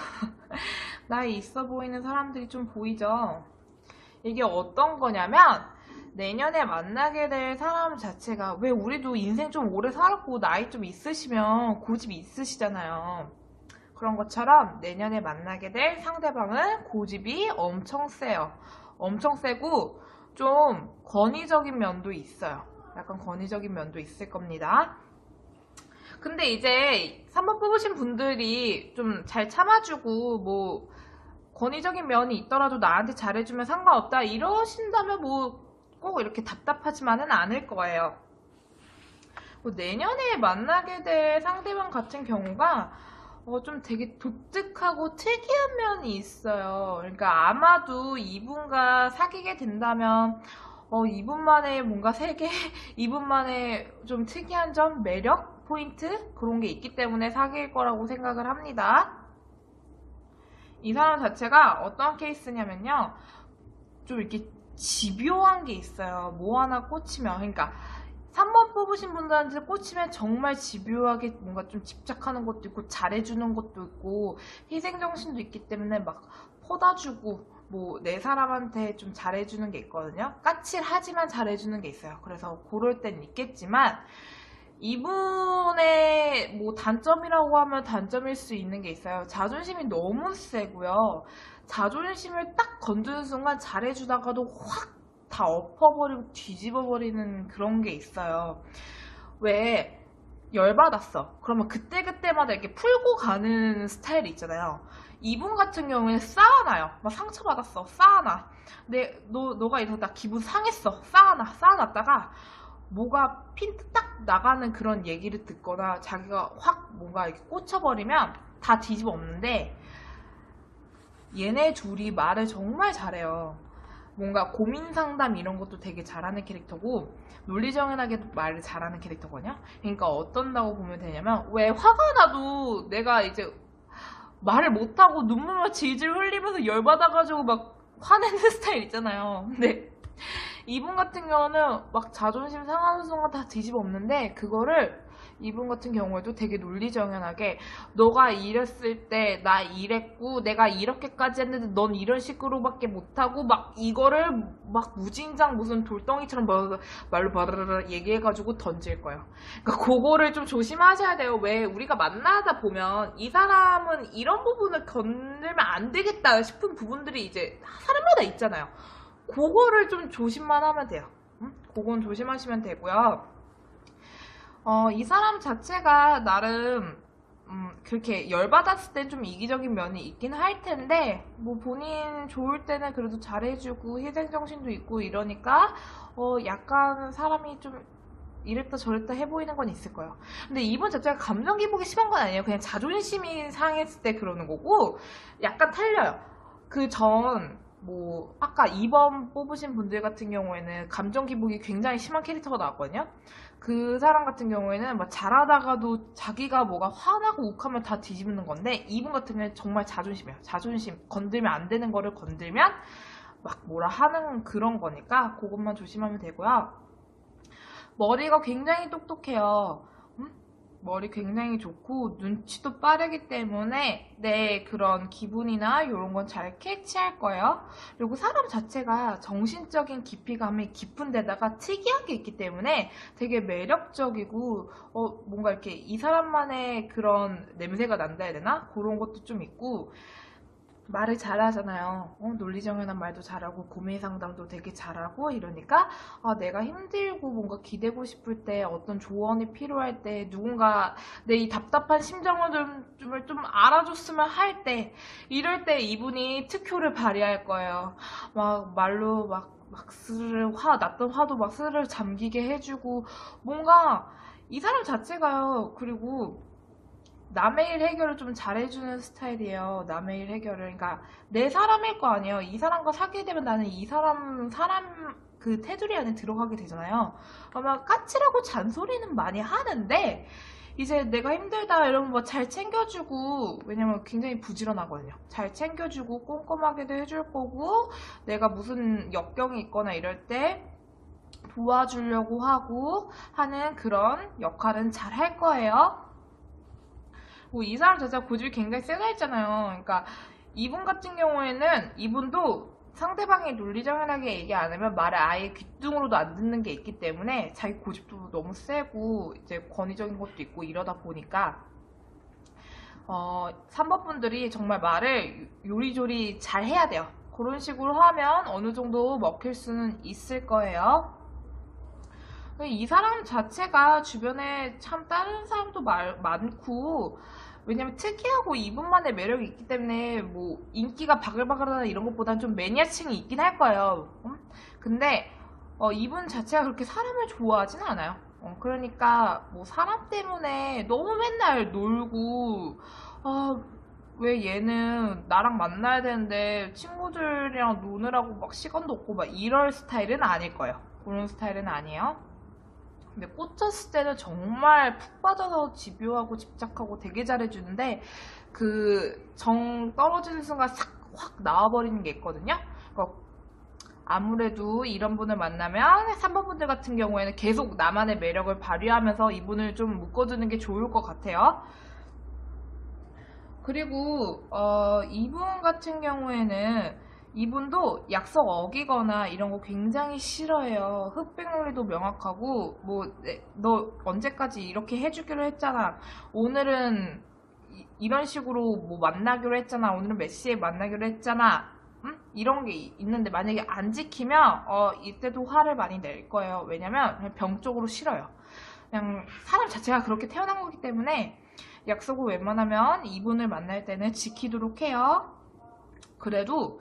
나이 있어 보이는 사람들이 좀 보이죠? 이게 어떤 거냐면 내년에 만나게 될 사람 자체가 왜 우리도 인생 좀 오래 살았고 나이 좀 있으시면 고집이 있으시잖아요. 그런 것처럼 내년에 만나게 될 상대방은 고집이 엄청 세요. 엄청 세고 좀 권위적인 면도 있어요. 약간 권위적인 면도 있을 겁니다. 근데 이제 3번 뽑으신 분들이 좀 잘 참아주고 뭐 권위적인 면이 있더라도 나한테 잘해주면 상관없다 이러신다면 뭐 꼭 이렇게 답답하지만은 않을 거예요. 내년에 만나게 될 상대방 같은 경우가 좀 되게 독특하고 특이한 면이 있어요. 그러니까 아마도 이분과 사귀게 된다면 이분만의 뭔가 세계, 이분만의 좀 특이한 점, 매력, 포인트 그런 게 있기 때문에 사귈 거라고 생각을 합니다. 이 사람 자체가 어떤 케이스냐면요. 좀 이렇게 집요한 게 있어요. 뭐 하나 꽂히면. 그러니까 3번 뽑으신 분들한테 꽂히면 정말 집요하게 뭔가 좀 집착하는 것도 있고 잘해주는 것도 있고 희생정신도 있기 때문에 막 퍼다주고 뭐 내 사람한테 좀 잘해주는 게 있거든요. 까칠하지만 잘해주는 게 있어요. 그래서 그럴 땐 있겠지만 이분의 뭐 단점이라고 하면 단점일 수 있는 게 있어요. 자존심이 너무 세고요. 자존심을 딱 건드는 순간 잘해주다가도 확 다 엎어버리고 뒤집어버리는 그런 게 있어요. 왜 열받았어. 그러면 그때그때마다 이렇게 풀고 가는 스타일이 있잖아요. 이분 같은 경우에 쌓아놔요. 막 상처받았어. 쌓아놔. 너가 이래서 나 기분 상했어. 쌓아놨다가 뭐가 핀트 딱 나가는 그런 얘기를 듣거나 자기가 확 뭔가 이렇게 꽂혀버리면 다 뒤집어 엎는데 얘네 둘이 말을 정말 잘해요. 뭔가 고민 상담 이런 것도 되게 잘하는 캐릭터고 논리정연하게도 말을 잘하는 캐릭터거든요. 그러니까 어떤다고 보면 되냐면 왜 화가 나도 내가 이제 말을 못하고 눈물만 질질 흘리면서 열받아가지고 막 화내는 스타일 있잖아요. 근데 이분 같은 경우는 막 자존심 상하는 순간 다 뒤집어 엎는데 그거를 이분 같은 경우에도 되게 논리정연하게 너가 이랬을 때 나 이랬고 내가 이렇게까지 했는데 넌 이런 식으로밖에 못하고 막 이거를 막 무진장 무슨 돌덩이처럼 말로 바르르 얘기해가지고 던질 거예요. 그러니까 그거를 좀 조심하셔야 돼요. 왜 우리가 만나다 보면 이 사람은 이런 부분을 건들면 안 되겠다 싶은 부분들이 이제 사람마다 있잖아요. 그거를 좀 조심만 하면 돼요. 그건 조심하시면 되고요. 이 사람 자체가 나름 그렇게 열받았을 땐 좀 이기적인 면이 있긴 할 텐데 뭐 본인 좋을 때는 그래도 잘해주고 희생정신도 있고 이러니까 약간 사람이 좀 이랬다 저랬다 해보이는 건 있을 거예요. 근데 이분 자체가 감정 기복이 심한 건 아니에요. 그냥 자존심이 상했을 때 그러는 거고 약간 틀려요. 뭐 아까 2번 뽑으신 분들 같은 경우에는 감정 기복이 굉장히 심한 캐릭터가 나왔거든요. 그 사람 같은 경우에는 막 잘하다가도 자기가 뭐가 화나고 욱하면 다 뒤집는 건데 이분 같은 경우는 정말 자존심이에요. 자존심 건들면 안 되는 거를 건들면 막 뭐라 하는 그런 거니까 그것만 조심하면 되고요. 머리가 굉장히 똑똑해요. 머리 굉장히 좋고 눈치도 빠르기 때문에 내 그런 기분이나 이런 건 잘 캐치할 거예요. 그리고 사람 자체가 정신적인 깊이감이 깊은 데다가 특이한 게 있기 때문에 되게 매력적이고 뭔가 이렇게 이 사람만의 그런 냄새가 난다 해야 되나? 그런 것도 좀 있고 말을 잘하잖아요. 논리정연한 말도 잘하고 고민 상담도 되게 잘하고 이러니까 내가 힘들고 뭔가 기대고 싶을 때 어떤 조언이 필요할 때 누군가 내 이 답답한 심정을 좀 알아줬으면 할 때 이럴 때 이분이 특효를 발휘할 거예요. 막 말로 막 스르르 났던 화도 막 스르르 잠기게 해주고 뭔가 이 사람 자체가요. 그리고 남의 일 해결을 좀 잘해주는 스타일이에요. 남의 일 해결을. 그러니까 내 사람일 거 아니에요. 이 사람과 사귀게 되면 나는 이 사람 그 테두리 안에 들어가게 되잖아요. 아마 까칠하고 잔소리는 많이 하는데 이제 내가 힘들다 이러면 뭐 잘 챙겨주고 왜냐면 굉장히 부지런하거든요. 잘 챙겨주고 꼼꼼하게도 해줄 거고 내가 무슨 역경이 있거나 이럴 때 도와주려고 하고 하는 그런 역할은 잘 할 거예요. 이 사람 자체가 고집이 굉장히 세다 했잖아요. 그러니까 이분 같은 경우에는 이분도 상대방이 논리정연하게 얘기 안 하면 말을 아예 귀뚱으로도 안 듣는 게 있기 때문에 자기 고집도 너무 세고 이제 권위적인 것도 있고 이러다 보니까 3번 분들이 정말 말을 요리조리 잘 해야 돼요. 그런 식으로 하면 어느 정도 먹힐 수는 있을 거예요. 이 사람 자체가 주변에 참 다른 사람도 많고 왜냐면 특이하고 이분만의 매력이 있기 때문에 뭐 인기가 바글바글하다 이런 것보다는 좀 매니아층이 있긴 할 거예요. 근데 이분 자체가 그렇게 사람을 좋아하진 않아요. 그러니까 뭐 사람 때문에 너무 맨날 놀고, 왜 얘는 나랑 만나야 되는데 친구들이랑 노느라고 막 시간도 없고 막 이럴 스타일은 아닐 거예요. 그런 스타일은 아니에요. 근데 꽂혔을 때는 정말 푹 빠져서 집요하고 집착하고 되게 잘해주는데 그 정 떨어지는 순간 싹 확 나와버리는 게 있거든요. 그러니까 아무래도 이런 분을 만나면 3번 분들 같은 경우에는 계속 나만의 매력을 발휘하면서 이분을 좀 묶어두는 게 좋을 것 같아요. 그리고 이분 같은 경우에는 이분도 약속 어기거나 이런 거 굉장히 싫어해요. 흑백놀이도 명확하고 뭐 너 언제까지 이렇게 해주기로 했잖아. 오늘은 이런 식으로 뭐 만나기로 했잖아. 오늘은 몇 시에 만나기로 했잖아. 응? 이런 게 있는데 만약에 안 지키면 이때도 화를 많이 낼 거예요. 왜냐면 그냥 병적으로 싫어요. 그냥 사람 자체가 그렇게 태어난 거기 때문에 약속을 웬만하면 이분을 만날 때는 지키도록 해요. 그래도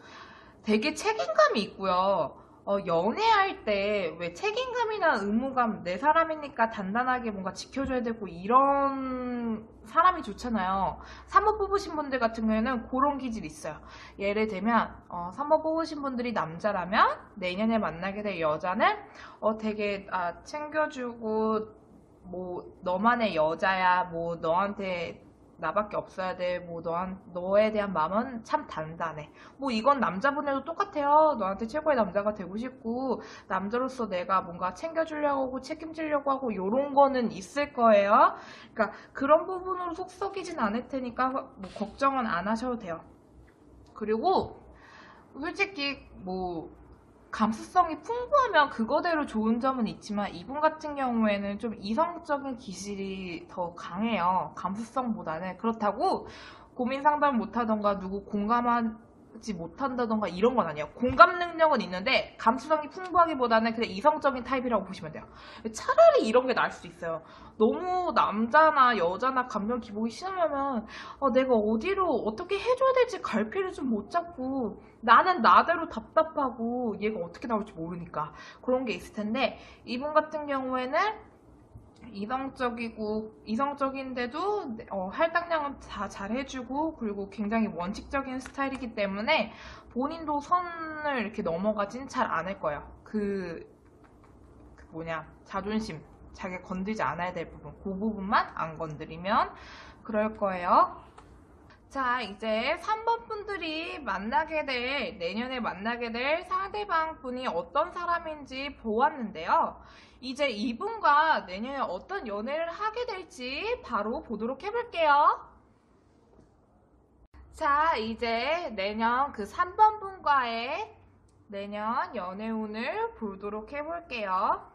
되게 책임감이 있고요. 연애할 때 왜 책임감이나 의무감, 내 사람이니까 단단하게 뭔가 지켜줘야 되고 이런 사람이 좋잖아요. 3번 뽑으신 분들 같은 경우에는 그런 기질이 있어요. 예를 들면 3번 뽑으신 분들이 남자라면 내년에 만나게 될 여자는 되게 챙겨주고 뭐 너만의 여자야, 뭐 너한테 나밖에 없어야 돼, 뭐 너에 대한 마음은 참 단단해. 뭐 이건 남자분들도 똑같아요. 너한테 최고의 남자가 되고 싶고 남자로서 내가 뭔가 챙겨주려고 하고 책임지려고 하고 요런 거는 있을 거예요. 그러니까 그런 부분으로 속 썩이진 않을 테니까 뭐 걱정은 안 하셔도 돼요. 그리고 솔직히 뭐 감수성이 풍부하면 그거대로 좋은 점은 있지만 이분 같은 경우에는 좀 이성적인 기질이 더 강해요. 감수성보다는. 그렇다고 고민 상담 못하던가 누구 공감하지 못한다던가 이런 건 아니에요. 공감 능력은 있는데 감수성이 풍부하기보다는 그냥 이성적인 타입이라고 보시면 돼요. 차라리 이런 게 나을 수 있어요. 너무 남자나 여자나 감정 기복이 심하면 내가 어디로 어떻게 해줘야 될지 갈피를 좀 못 잡고 나는 나대로 답답하고 얘가 어떻게 나올지 모르니까 그런 게 있을 텐데 이분 같은 경우에는 이성적인데도 할당량은 다 잘해주고 그리고 굉장히 원칙적인 스타일이기 때문에 본인도 선을 이렇게 넘어가진 잘 않을 거예요. 자존심, 자기가 건들지 않아야 될 부분, 그 부분만 안 건드리면 그럴 거예요. 자, 이제 3번 분들이 내년에 만나게 될 상대방 분이 어떤 사람인지 보았는데요. 이제 이분과 내년에 어떤 연애를 하게 될지 바로 보도록 해볼게요. 자, 이제 내년 그 3번 분과의 내년 연애운을 보도록 해볼게요.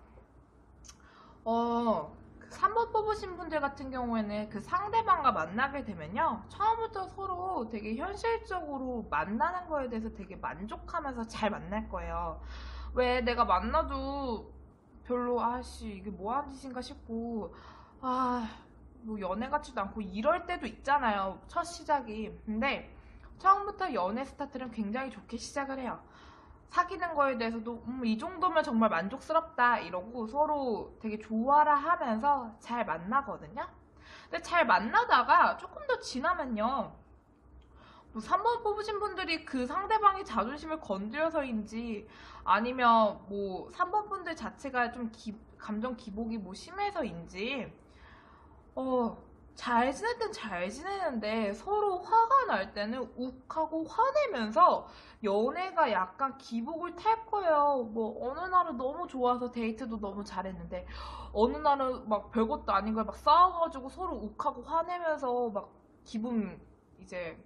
3번 뽑으신 분들 같은 경우에는 그 상대방과 만나게 되면요. 처음부터 서로 되게 현실적으로 만나는 거에 대해서 되게 만족하면서 잘 만날 거예요. 왜 내가 만나도 별로 이게 뭐 하는 짓인가 싶고 뭐 연애 같지도 않고 이럴 때도 있잖아요. 첫 시작이. 근데 처음부터 연애 스타트는 굉장히 좋게 시작을 해요. 사귀는 거에 대해서도 이 정도면 정말 만족스럽다 이러고 서로 되게 좋아라 하면서 잘 만나거든요. 근데 잘 만나다가 조금 더 지나면요. 뭐 3번 뽑으신 분들이 그 상대방의 자존심을 건드려서인지 아니면 뭐 3번 분들 자체가 좀 감정 기복이 뭐 심해서인지 잘 지낼 땐 잘 지내는데 서로 화가 날 때는 욱하고 화내면서 연애가 약간 기복을 탈 거예요. 뭐 어느 날은 너무 좋아서 데이트도 너무 잘했는데 어느 날은 막 별것도 아닌 걸 막 싸워가지고 서로 욱하고 화내면서 막 기분 이제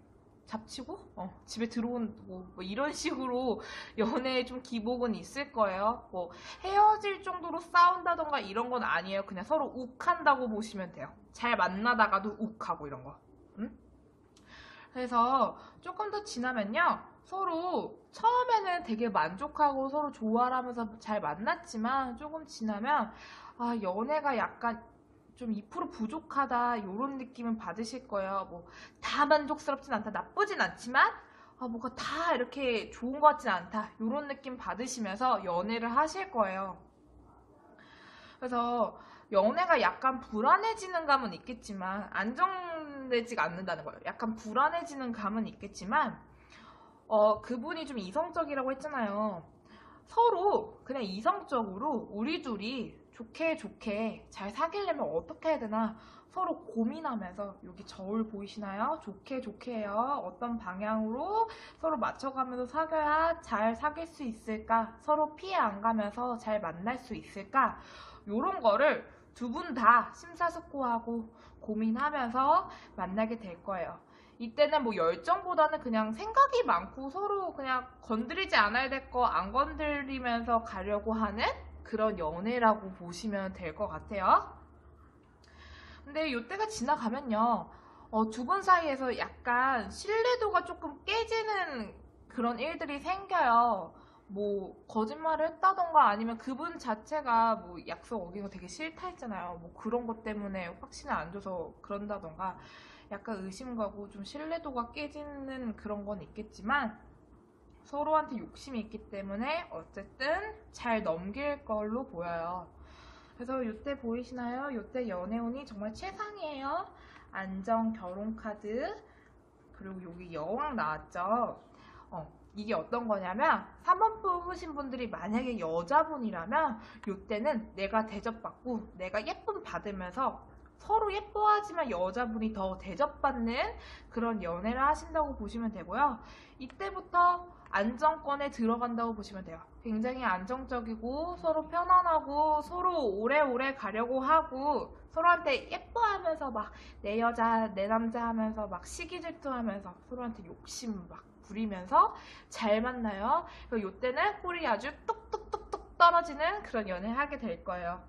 잡치고 집에 들어오고 뭐 이런 식으로 연애에 좀 기복은 있을 거예요. 뭐 헤어질 정도로 싸운다던가 이런 건 아니에요. 그냥 서로 욱한다고 보시면 돼요. 잘 만나다가도 욱하고 이런 거. 응? 그래서 조금 더 지나면요. 서로 처음에는 되게 만족하고 서로 좋아하면서 잘 만났지만 조금 지나면 연애가 약간 좀 2% 부족하다 이런 느낌은 받으실 거예요. 뭐 다 만족스럽진 않다, 나쁘진 않지만 뭐가 다 이렇게 좋은 것 같진 않다. 이런 느낌 받으시면서 연애를 하실 거예요. 그래서 연애가 약간 불안해지는 감은 있겠지만 안정되지가 않는다는 거예요. 약간 불안해지는 감은 있겠지만 그분이 좀 이성적이라고 했잖아요. 서로 그냥 이성적으로 우리 둘이 좋게 좋게 잘 사귀려면 어떻게 해야 되나 서로 고민하면서, 여기 저울 보이시나요? 좋게 좋게 해요. 어떤 방향으로 서로 맞춰가면서 사귀어야 잘 사귈 수 있을까? 서로 피해 안 가면서 잘 만날 수 있을까? 요런 거를 두 분 다 심사숙고하고 고민하면서 만나게 될 거예요. 이때는 뭐 열정보다는 그냥 생각이 많고 서로 그냥 건드리지 않아야 될 거 안 건드리면서 가려고 하는 그런 연애라고 보시면 될 것 같아요. 근데 이때가 지나가면요, 두 분 사이에서 약간 신뢰도가 조금 깨지는 그런 일들이 생겨요. 뭐 거짓말을 했다던가 아니면 그분 자체가 뭐 약속 어긴 거 되게 싫다 했잖아요. 뭐 그런 것 때문에 확신을 안 줘서 그런다던가 약간 의심 가고 좀 신뢰도가 깨지는 그런 건 있겠지만 서로한테 욕심이 있기 때문에 어쨌든 잘 넘길 걸로 보여요. 그래서 이때 보이시나요? 이때 연애운이 정말 최상이에요. 안정, 결혼 카드, 그리고 여기 여왕 나왔죠. 이게 어떤 거냐면 3번 뽑으신 분들이 만약에 여자분이라면 이때는 내가 대접받고 내가 예쁨 받으면서 서로 예뻐하지만 여자분이 더 대접받는 그런 연애를 하신다고 보시면 되고요. 이때부터 안정권에 들어간다고 보시면 돼요. 굉장히 안정적이고 서로 편안하고 서로 오래오래 가려고 하고 서로한테 예뻐하면서 막 내 여자 내 남자 하면서 막 시기 질투하면서 서로한테 욕심 막 부리면서 잘 만나요. 그리고 이때는 꿀이 아주 뚝뚝뚝뚝 떨어지는 그런 연애를 하게 될 거예요.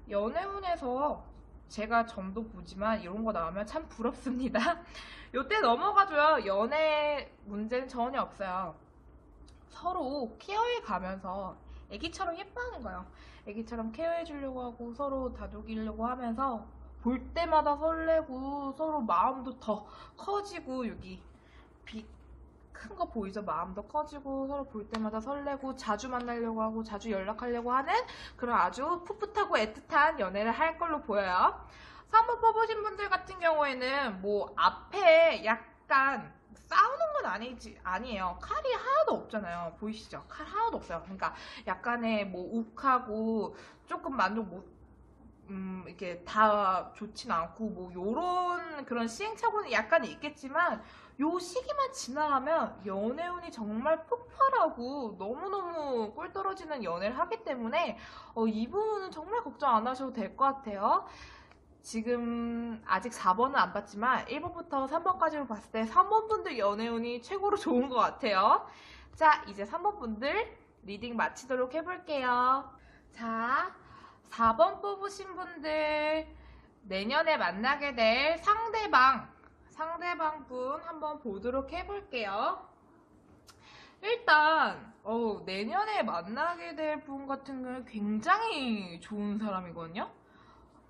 연애운에서 제가 점도 보지만 이런 거 나오면 참 부럽습니다. 이때 넘어가줘요. 연애 문제는 전혀 없어요. 서로 케어해 가면서 애기처럼 예뻐하는 거예요. 애기처럼 케어해 주려고 하고 서로 다독이려고 하면서 볼 때마다 설레고 서로 마음도 더 커지고, 여기 빛 큰 거 보이죠? 마음도 커지고 서로 볼 때마다 설레고 자주 만나려고 하고 자주 연락하려고 하는 그런 아주 풋풋하고 애틋한 연애를 할 걸로 보여요. 3번 뽑으신 분들 같은 경우에는 뭐 앞에 약간 싸우는 건 아니에요. 칼이 하나도 없잖아요. 보이시죠? 칼 하나도 없어요. 그러니까 약간의 뭐 욱하고 조금 만족 못 이렇게 다 좋진 않고 뭐 요런 그런 시행착오는 약간 있겠지만 요 시기만 지나가면 연애운이 정말 폭발하고 너무너무 꿀 떨어지는 연애를 하기 때문에 이 부분은 정말 걱정 안 하셔도 될 것 같아요. 지금 아직 4번은 안 봤지만 1번부터 3번까지로 봤을 때 3번 분들 연애운이 최고로 좋은 것 같아요. 자, 이제 3번 분들 리딩 마치도록 해볼게요. 자, 4번 뽑으신 분들 내년에 만나게 될 상대방 분 한번 보도록 해볼게요. 일단 내년에 만나게 될 분 같은 경우는 굉장히 좋은 사람이거든요.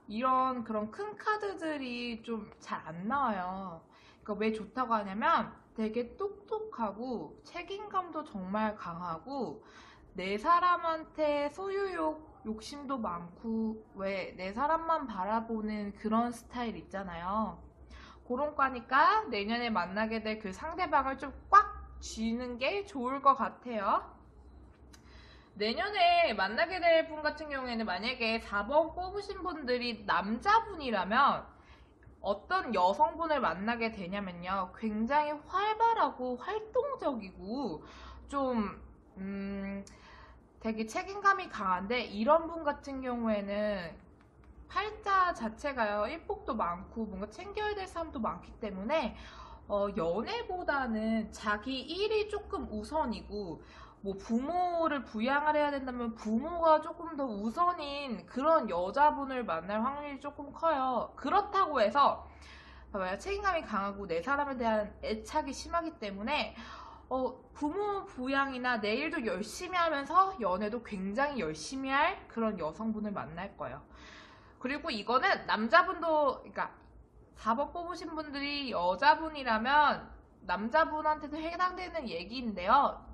이런 그런 큰 카드들이 좀 잘 안 나와요. 그러니까 왜 좋다고 하냐면 되게 똑똑하고 책임감도 정말 강하고 내 사람한테 소유욕, 욕심도 많고 왜 내 사람만 바라보는 그런 스타일 있잖아요. 그런 거니까 내년에 만나게 될 그 상대방을 좀 꽉 쥐는 게 좋을 것 같아요. 내년에 만나게 될 분 같은 경우에는 만약에 4번 뽑으신 분들이 남자분이라면 어떤 여성분을 만나게 되냐면요, 굉장히 활발하고 활동적이고 좀 되게 책임감이 강한데, 이런 분 같은 경우에는 팔자 자체가요, 일복도 많고 뭔가 챙겨야 될 사람도 많기 때문에 연애보다는 자기 일이 조금 우선이고, 뭐 부모를 부양을 해야 된다면 부모가 조금 더 우선인 그런 여자분을 만날 확률이 조금 커요. 그렇다고 해서 봐봐요, 책임감이 강하고 내 사람에 대한 애착이 심하기 때문에 부모 부양이나 내 일도 열심히 하면서 연애도 굉장히 열심히 할 그런 여성분을 만날 거예요. 그리고 이거는 남자분도, 그러니까 4번 뽑으신 분들이 여자분이라면 남자분한테도 해당되는 얘기인데요.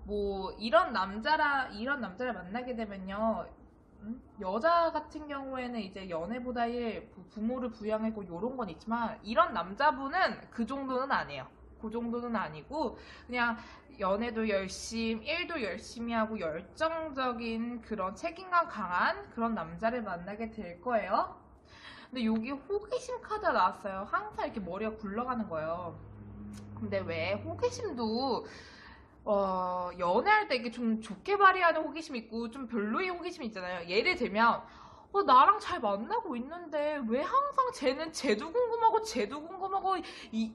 뭐 이런 남자를 만나게 되면요, 여자 같은 경우에는 이제 연애보다의 부모를 부양하고 요런 건 있지만, 이런 남자분은 그 정도는 아니에요. 그 정도는 아니고 그냥 연애도 일도 열심히 하고 열정적인 그런 책임감 강한 그런 남자를 만나게 될 거예요. 근데 여기 호기심 카드가 나왔어요. 항상 이렇게 머리가 굴러가는 거예요. 근데 왜 호기심도 연애할 때 이게 좀 좋게 발휘하는 호기심이 있고 좀 별로의 호기심이 있잖아요. 예를 들면, 나랑 잘 만나고 있는데 왜 항상 쟤도 궁금하고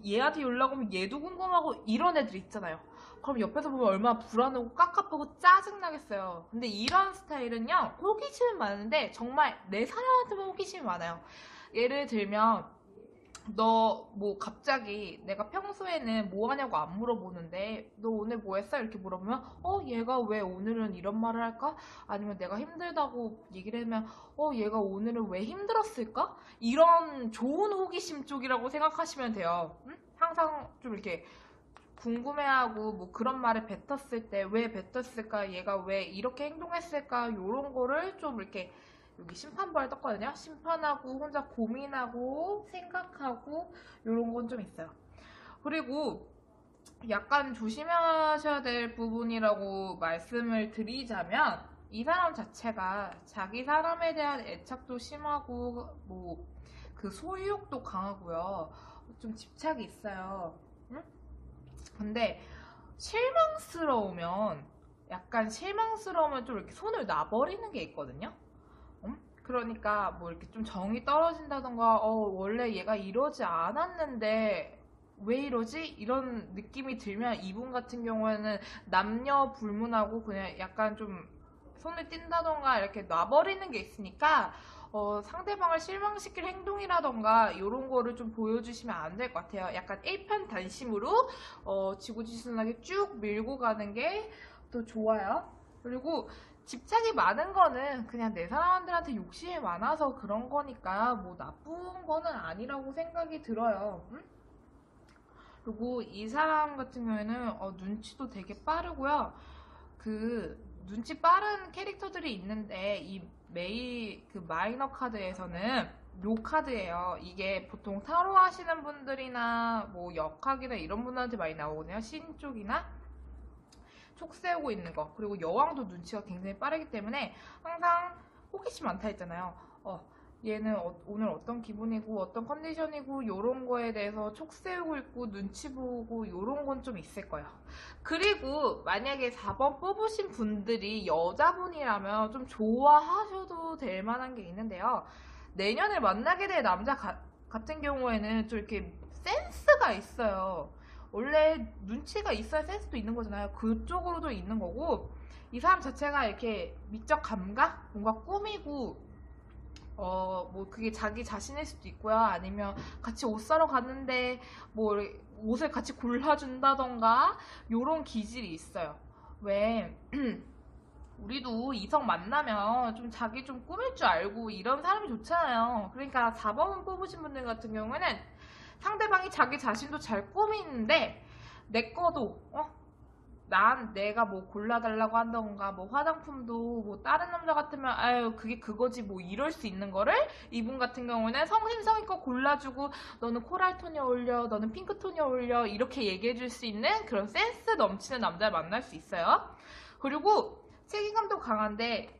얘한테 연락오면 얘도 궁금하고 이런 애들 있잖아요. 그럼 옆에서 보면 얼마나 불안하고 깝깝하고 짜증나겠어요. 근데 이런 스타일은요, 호기심은 많은데 정말 내 사람한테만 호기심이 많아요. 예를 들면, 너 뭐 갑자기 내가 평소에는 뭐 하냐고 안 물어보는데 너 오늘 뭐 했어? 이렇게 물어보면 얘가 왜 오늘은 이런 말을 할까? 아니면 내가 힘들다고 얘기를 하면 얘가 오늘은 왜 힘들었을까? 이런 좋은 호기심 쪽이라고 생각하시면 돼요. 응? 항상 좀 이렇게 궁금해하고 뭐 그런 말을 뱉었을 때 왜 뱉었을까? 얘가 왜 이렇게 행동했을까? 이런 거를 좀 이렇게, 여기 심판부를 떴거든요. 심판하고 혼자 고민하고 생각하고 이런 건 좀 있어요. 그리고 약간 조심하셔야 될 부분이라고 말씀을 드리자면, 이 사람 자체가 자기 사람에 대한 애착도 심하고 뭐 그 소유욕도 강하고요. 좀 집착이 있어요. 응? 근데 실망스러우면 좀 이렇게 손을 놔버리는 게 있거든요. 그러니까 뭐 이렇게 좀 정이 떨어진다던가, 원래 얘가 이러지 않았는데 왜 이러지? 이런 느낌이 들면 이분 같은 경우에는 남녀 불문하고 그냥 약간 좀 손을 띈다던가 이렇게 놔버리는 게 있으니까, 상대방을 실망시킬 행동이라던가 이런 거를 좀 보여주시면 안 될 것 같아요. 약간 일편단심으로 지고지순하게 쭉 밀고 가는 게 더 좋아요. 그리고 집착이 많은 거는 그냥 내 사람들한테 욕심이 많아서 그런 거니까 뭐 나쁜 거는 아니라고 생각이 들어요. 응? 그리고 이 사람 같은 경우에는 눈치도 되게 빠르고요. 그 눈치 빠른 캐릭터들이 있는데, 이 그 마이너 카드에서는 요 카드예요. 이게 보통 타로 하시는 분들이나 뭐 역학이나 이런 분들한테 많이 나오거든요. 신 쪽이나 촉 세우고 있는 거. 그리고 여왕도 눈치가 굉장히 빠르기 때문에 항상 호기심 많다 했잖아요. 얘는 오늘 어떤 기분이고 어떤 컨디션이고 요런 거에 대해서 촉 세우고 있고 눈치 보고 요런 건 좀 있을 거예요. 그리고 만약에 4번 뽑으신 분들이 여자분이라면 좀 좋아하셔도 될 만한 게 있는데요. 내년에 만나게 될 남자 같은 경우에는 좀 이렇게 센스가 있어요. 원래 눈치가 있어야 센스도 있는 거잖아요. 그쪽으로도 있는 거고, 이 사람 자체가 이렇게 미적 감각? 뭔가 꾸미고, 뭐 그게 자기 자신일 수도 있고요. 아니면 같이 옷 사러 갔는데 뭐 옷을 같이 골라준다던가 요런 기질이 있어요. 왜 우리도 이성 만나면 좀 자기 좀 꾸밀 줄 알고 이런 사람이 좋잖아요. 그러니까 4번 뽑으신 분들 같은 경우에는 상대방이 자기 자신도 잘 꾸미는데 내 거도 내가 뭐 골라달라고 한다던가, 뭐 화장품도 뭐 다른 남자 같으면 아유 그게 그거지 뭐 이럴 수 있는 거를, 이분 같은 경우는 성심성의껏 골라주고 너는 코랄 톤이 어울려, 너는 핑크 톤이 어울려, 이렇게 얘기해줄 수 있는 그런 센스 넘치는 남자를 만날 수 있어요. 그리고 책임감도 강한데,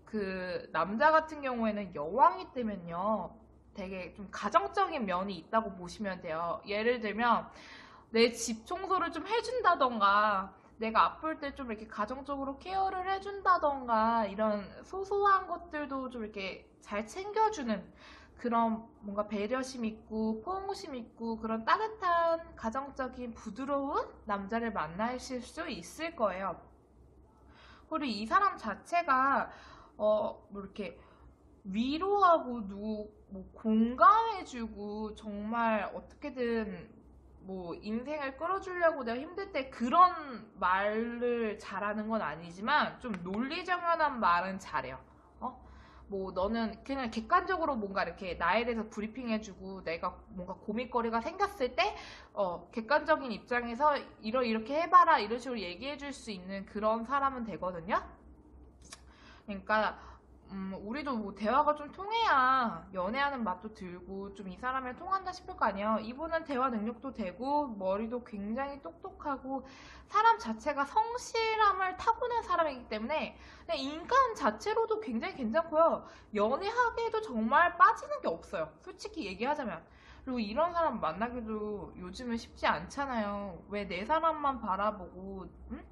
그 남자 같은 경우에는 여왕이 뜨면요 되게 좀 가정적인 면이 있다고 보시면 돼요. 예를 들면 내 집 청소를 좀 해준다던가, 내가 아플 때 좀 이렇게 가정적으로 케어를 해준다던가, 이런 소소한 것들도 좀 이렇게 잘 챙겨주는 그런 뭔가 배려심 있고 포용심 있고 그런 따뜻한 가정적인 부드러운 남자를 만나실 수 있을 거예요. 그리고 이 사람 자체가 뭐 이렇게 위로하고 뭐 공감해주고, 정말 어떻게든 뭐 인생을 끌어주려고 내가 힘들 때 그런 말을 잘하는 건 아니지만 좀 논리정연한 말은 잘해요. 뭐 너는 그냥 객관적으로 뭔가 이렇게 나에 대해서 브리핑해주고 내가 뭔가 고민거리가 생겼을 때 객관적인 입장에서 이렇게 해봐라 이런 식으로 얘기해줄 수 있는 그런 사람은 되거든요. 그러니까 우리도 뭐 대화가 좀 통해야 연애하는 맛도 들고 좀 이 사람이랑 통한다 싶을 거 아니에요. 이분은 대화 능력도 되고 머리도 굉장히 똑똑하고 사람 자체가 성실함을 타고난 사람이기 때문에 그냥 인간 자체로도 굉장히 괜찮고요. 연애하기에도 정말 빠지는 게 없어요. 솔직히 얘기하자면. 그리고 이런 사람 만나기도 요즘은 쉽지 않잖아요. 왜 내 사람만 바라보고 응?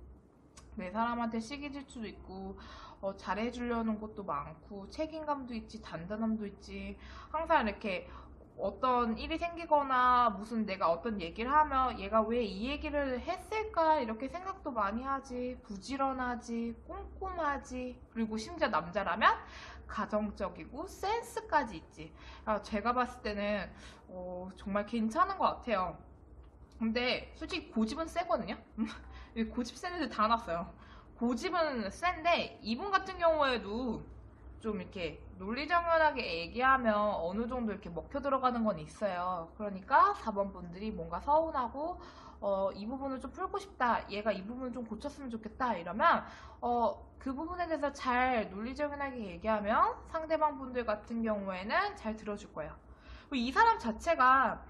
내 사람한테 시기 질투도 있고 잘해주려는 것도 많고 책임감도 있지 단단함도 있지. 항상 이렇게 어떤 일이 생기거나 무슨 내가 어떤 얘기를 하면 얘가 왜 이 얘기를 했을까 이렇게 생각도 많이 하지. 부지런하지 꼼꼼하지. 그리고 심지어 남자라면 가정적이고 센스까지 있지. 제가 봤을 때는 정말 괜찮은 것 같아요. 근데 솔직히 고집은 세거든요. 고집 센 애들 다 났어요. 고집은 센데 이분 같은 경우에도 좀 이렇게 논리정연하게 얘기하면 어느 정도 이렇게 먹혀 들어가는 건 있어요. 그러니까 4번 분들이 뭔가 서운하고 이 부분을 좀 풀고 싶다. 얘가 이 부분을 좀 고쳤으면 좋겠다. 이러면 그 부분에 대해서 잘 논리정연하게 얘기하면 상대방 분들 같은 경우에는 잘 들어줄 거예요. 이 사람 자체가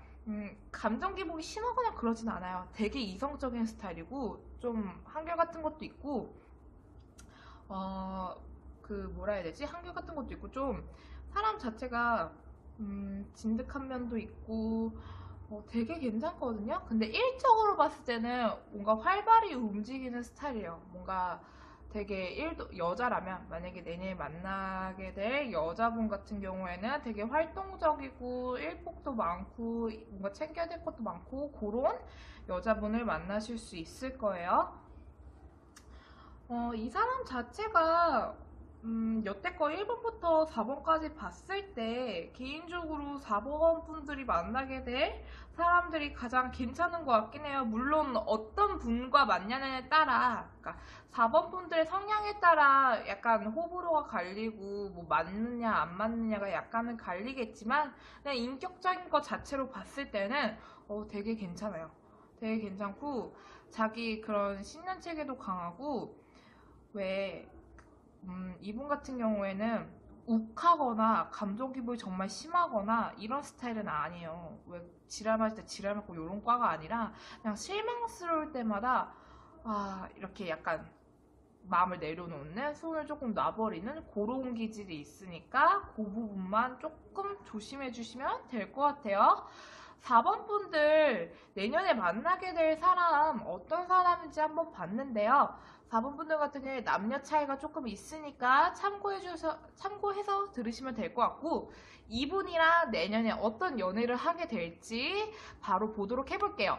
감정 기복이 심하거나 그러진 않아요. 되게 이성적인 스타일이고 좀 한결같은 것도 있고 뭐라 해야 되지? 한결같은 것도 있고 좀 사람 자체가 진득한 면도 있고 되게 괜찮거든요. 근데 일적으로 봤을 때는 뭔가 활발히 움직이는 스타일이에요. 뭔가 되게 여자라면 만약에 내년에 만나게 될 여자분 같은 경우에는 되게 활동적이고 일복도 많고 뭔가 챙겨야 될 것도 많고 그런 여자분을 만나실 수 있을 거예요. 이 사람 자체가 여태껏 1번부터 4번까지 봤을 때 개인적으로 4번 분들이 만나게 될 사람들이 가장 괜찮은 것 같긴 해요. 물론 어떤 분과 만나느냐에 따라 그러니까 4번 분들의 성향에 따라 약간 호불호가 갈리고 뭐 맞느냐 안 맞느냐가 약간은 갈리겠지만 그냥 인격적인 것 자체로 봤을 때는 되게 괜찮아요. 되게 괜찮고 자기 그런 신념체계도 강하고 왜 이분 같은 경우에는 욱하거나 감정 기복이 정말 심하거나 이런 스타일은 아니에요. 왜 지랄 맞을 때 지랄 맞고 이런 과가 아니라 그냥 실망스러울 때마다 이렇게 약간 마음을 내려놓는 손을 조금 놔버리는 그런 기질이 있으니까 그 부분만 조금 조심해 주시면 될 것 같아요. 4번 분들 내년에 만나게 될 사람 어떤 사람인지 한번 봤는데요. 4번 분들 같은 경우에 남녀 차이가 조금 있으니까 참고해서 들으시면 될 것 같고 이분이랑 내년에 어떤 연애를 하게 될지 바로 보도록 해볼게요.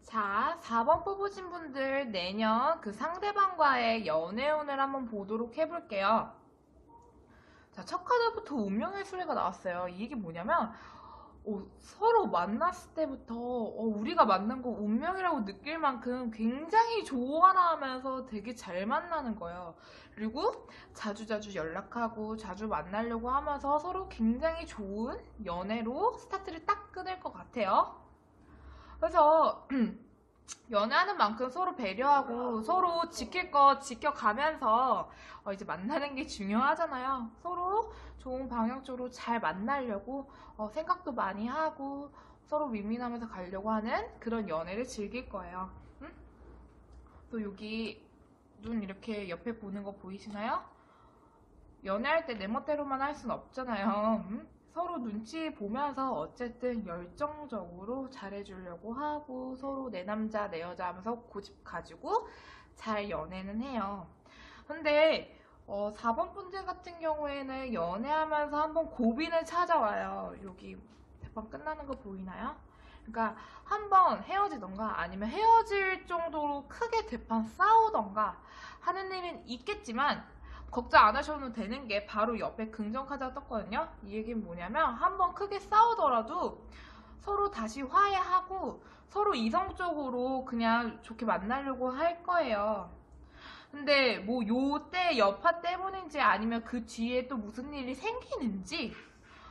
자, 4번 뽑으신 분들 내년 그 상대방과의 연애운을 한번 보도록 해볼게요. 자, 첫 카드부터 운명의 수레가 나왔어요. 이 얘기 뭐냐면 서로 만났을 때부터 우리가 만난 거 운명이라고 느낄 만큼 굉장히 좋아하면서 되게 잘 만나는 거예요. 그리고 자주자주 연락하고 자주 만나려고 하면서 서로 굉장히 좋은 연애로 스타트를 딱 끊을 것 같아요. 그래서 연애하는 만큼 서로 배려하고 서로 지킬 거 지켜가면서 이제 만나는 게 중요하잖아요. 서로 좋은 방향적으로 잘 만나려고 생각도 많이 하고 서로 윈윈하면서 가려고 하는 그런 연애를 즐길 거예요. 응? 또 여기 눈 이렇게 옆에 보는 거 보이시나요? 연애할 때 내 멋대로만 할 순 없잖아요. 응? 서로 눈치 보면서 어쨌든 열정적으로 잘해주려고 하고 서로 내 남자 내 여자 하면서 고집 가지고 잘 연애는 해요. 근데 4번 분들 같은 경우에는 연애하면서 한번 고비는 찾아와요. 여기 대판 끝나는 거 보이나요? 그러니까 한번 헤어지던가 아니면 헤어질 정도로 크게 대판 싸우던가 하는 일은 있겠지만 걱정 안 하셔도 되는 게 바로 옆에 긍정 카드가 떴거든요. 이 얘기는 뭐냐면 한번 크게 싸우더라도 서로 다시 화해하고 서로 이성적으로 그냥 좋게 만나려고 할 거예요. 근데 뭐 요때 여파 때문인지 아니면 그 뒤에 또 무슨 일이 생기는지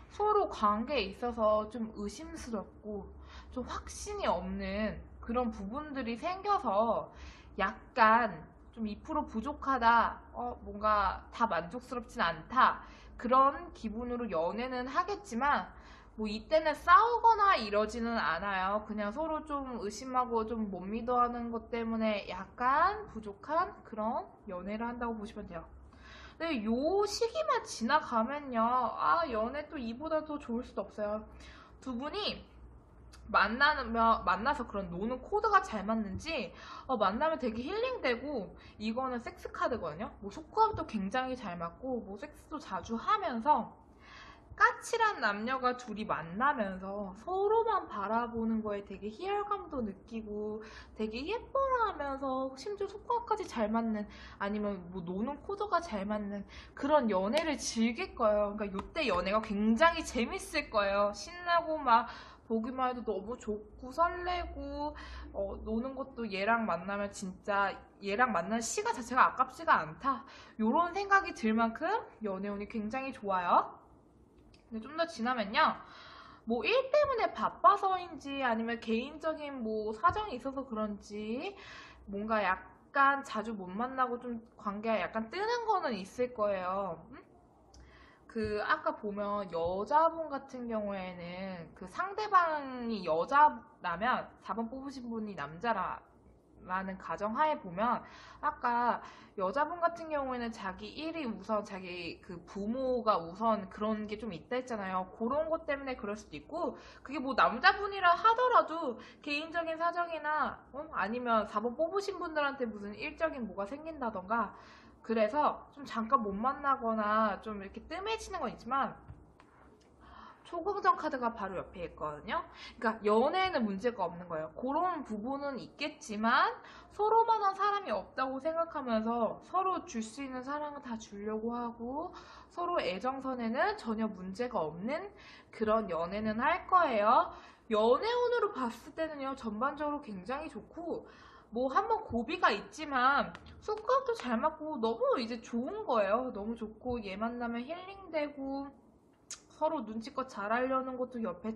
서로 관계에 있어서 좀 의심스럽고 좀 확신이 없는 그런 부분들이 생겨서 약간 좀 2% 부족하다, 뭔가 다 만족스럽진 않다, 그런 기분으로 연애는 하겠지만, 뭐 이때는 싸우거나 이러지는 않아요. 그냥 서로 좀 의심하고 좀 못 믿어하는 것 때문에 약간 부족한 그런 연애를 한다고 보시면 돼요. 근데 요 시기만 지나가면요, 연애 또 이보다 더 좋을 수도 없어요. 두 분이 만나서 그런 노는 코드가 잘 맞는지, 만나면 되게 힐링되고, 이거는 섹스 카드거든요. 뭐 속궁합도 굉장히 잘 맞고, 뭐 섹스도 자주 하면서, 까칠한 남녀가 둘이 만나면서 서로만 바라보는 거에 되게 희열감도 느끼고 되게 예뻐라 하면서 심지어 속궁합까지 잘 맞는, 아니면 뭐 노는 코드가 잘 맞는 그런 연애를 즐길 거예요. 그러니까 요때 연애가 굉장히 재밌을 거예요. 신나고 막 보기만 해도 너무 좋고 설레고, 노는 것도 얘랑 만나면 진짜 얘랑 만나는 시간 자체가 아깝지가 않다, 요런 생각이 들 만큼 연애운이 굉장히 좋아요. 근데 좀 더 지나면요, 뭐 일 때문에 바빠서인지 아니면 개인적인 뭐 사정이 있어서 그런지 뭔가 약간 자주 못 만나고 좀 관계가 약간 뜨는 거는 있을 거예요. 그 아까 보면 여자분 같은 경우에는 그 상대방이 여자라면 4번 뽑으신 분이 남자라는 가정하에 보면, 아까 여자분 같은 경우에는 자기 일이 우선, 자기 그 부모가 우선, 그런 게 좀 있다 했잖아요. 그런 것 때문에 그럴 수도 있고, 그게 뭐 남자분이라 하더라도 개인적인 사정이나 아니면 4번 뽑으신 분들한테 무슨 일적인 뭐가 생긴다던가, 그래서 좀 잠깐 못 만나거나 좀 이렇게 뜸해지는 건 있지만, 초긍정 카드가 바로 옆에 있거든요. 그러니까 연애에는 문제가 없는 거예요. 그런 부분은 있겠지만 서로만한 사람이 없다고 생각하면서 서로 줄 수 있는 사랑을 다 주려고 하고, 서로 애정선에는 전혀 문제가 없는 그런 연애는 할 거예요. 연애운으로 봤을 때는요, 전반적으로 굉장히 좋고, 뭐 한번 고비가 있지만 속감도 잘 맞고 너무 이제 좋은 거예요. 너무 좋고, 얘 만나면 힐링되고 서로 눈치껏 잘하려는 것도 옆에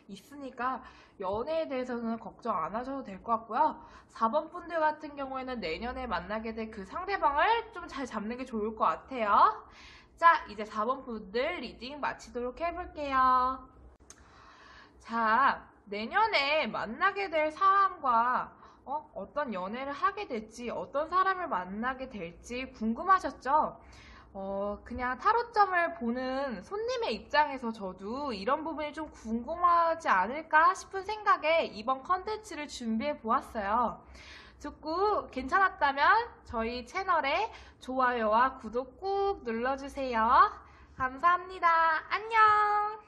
있으니까 연애에 대해서는 걱정 안 하셔도 될 것 같고요. 4번 분들 같은 경우에는 내년에 만나게 될 그 상대방을 좀 잘 잡는 게 좋을 것 같아요. 자, 이제 4번 분들 리딩 마치도록 해볼게요. 자, 내년에 만나게 될 사람과 어떤 연애를 하게 될지, 어떤 사람을 만나게 될지 궁금하셨죠? 그냥 타로점을 보는 손님의 입장에서 저도 이런 부분이 좀 궁금하지 않을까 싶은 생각에 이번 컨텐츠를 준비해 보았어요. 듣고 괜찮았다면 저희 채널에 좋아요와 구독 꾹 눌러주세요. 감사합니다. 안녕!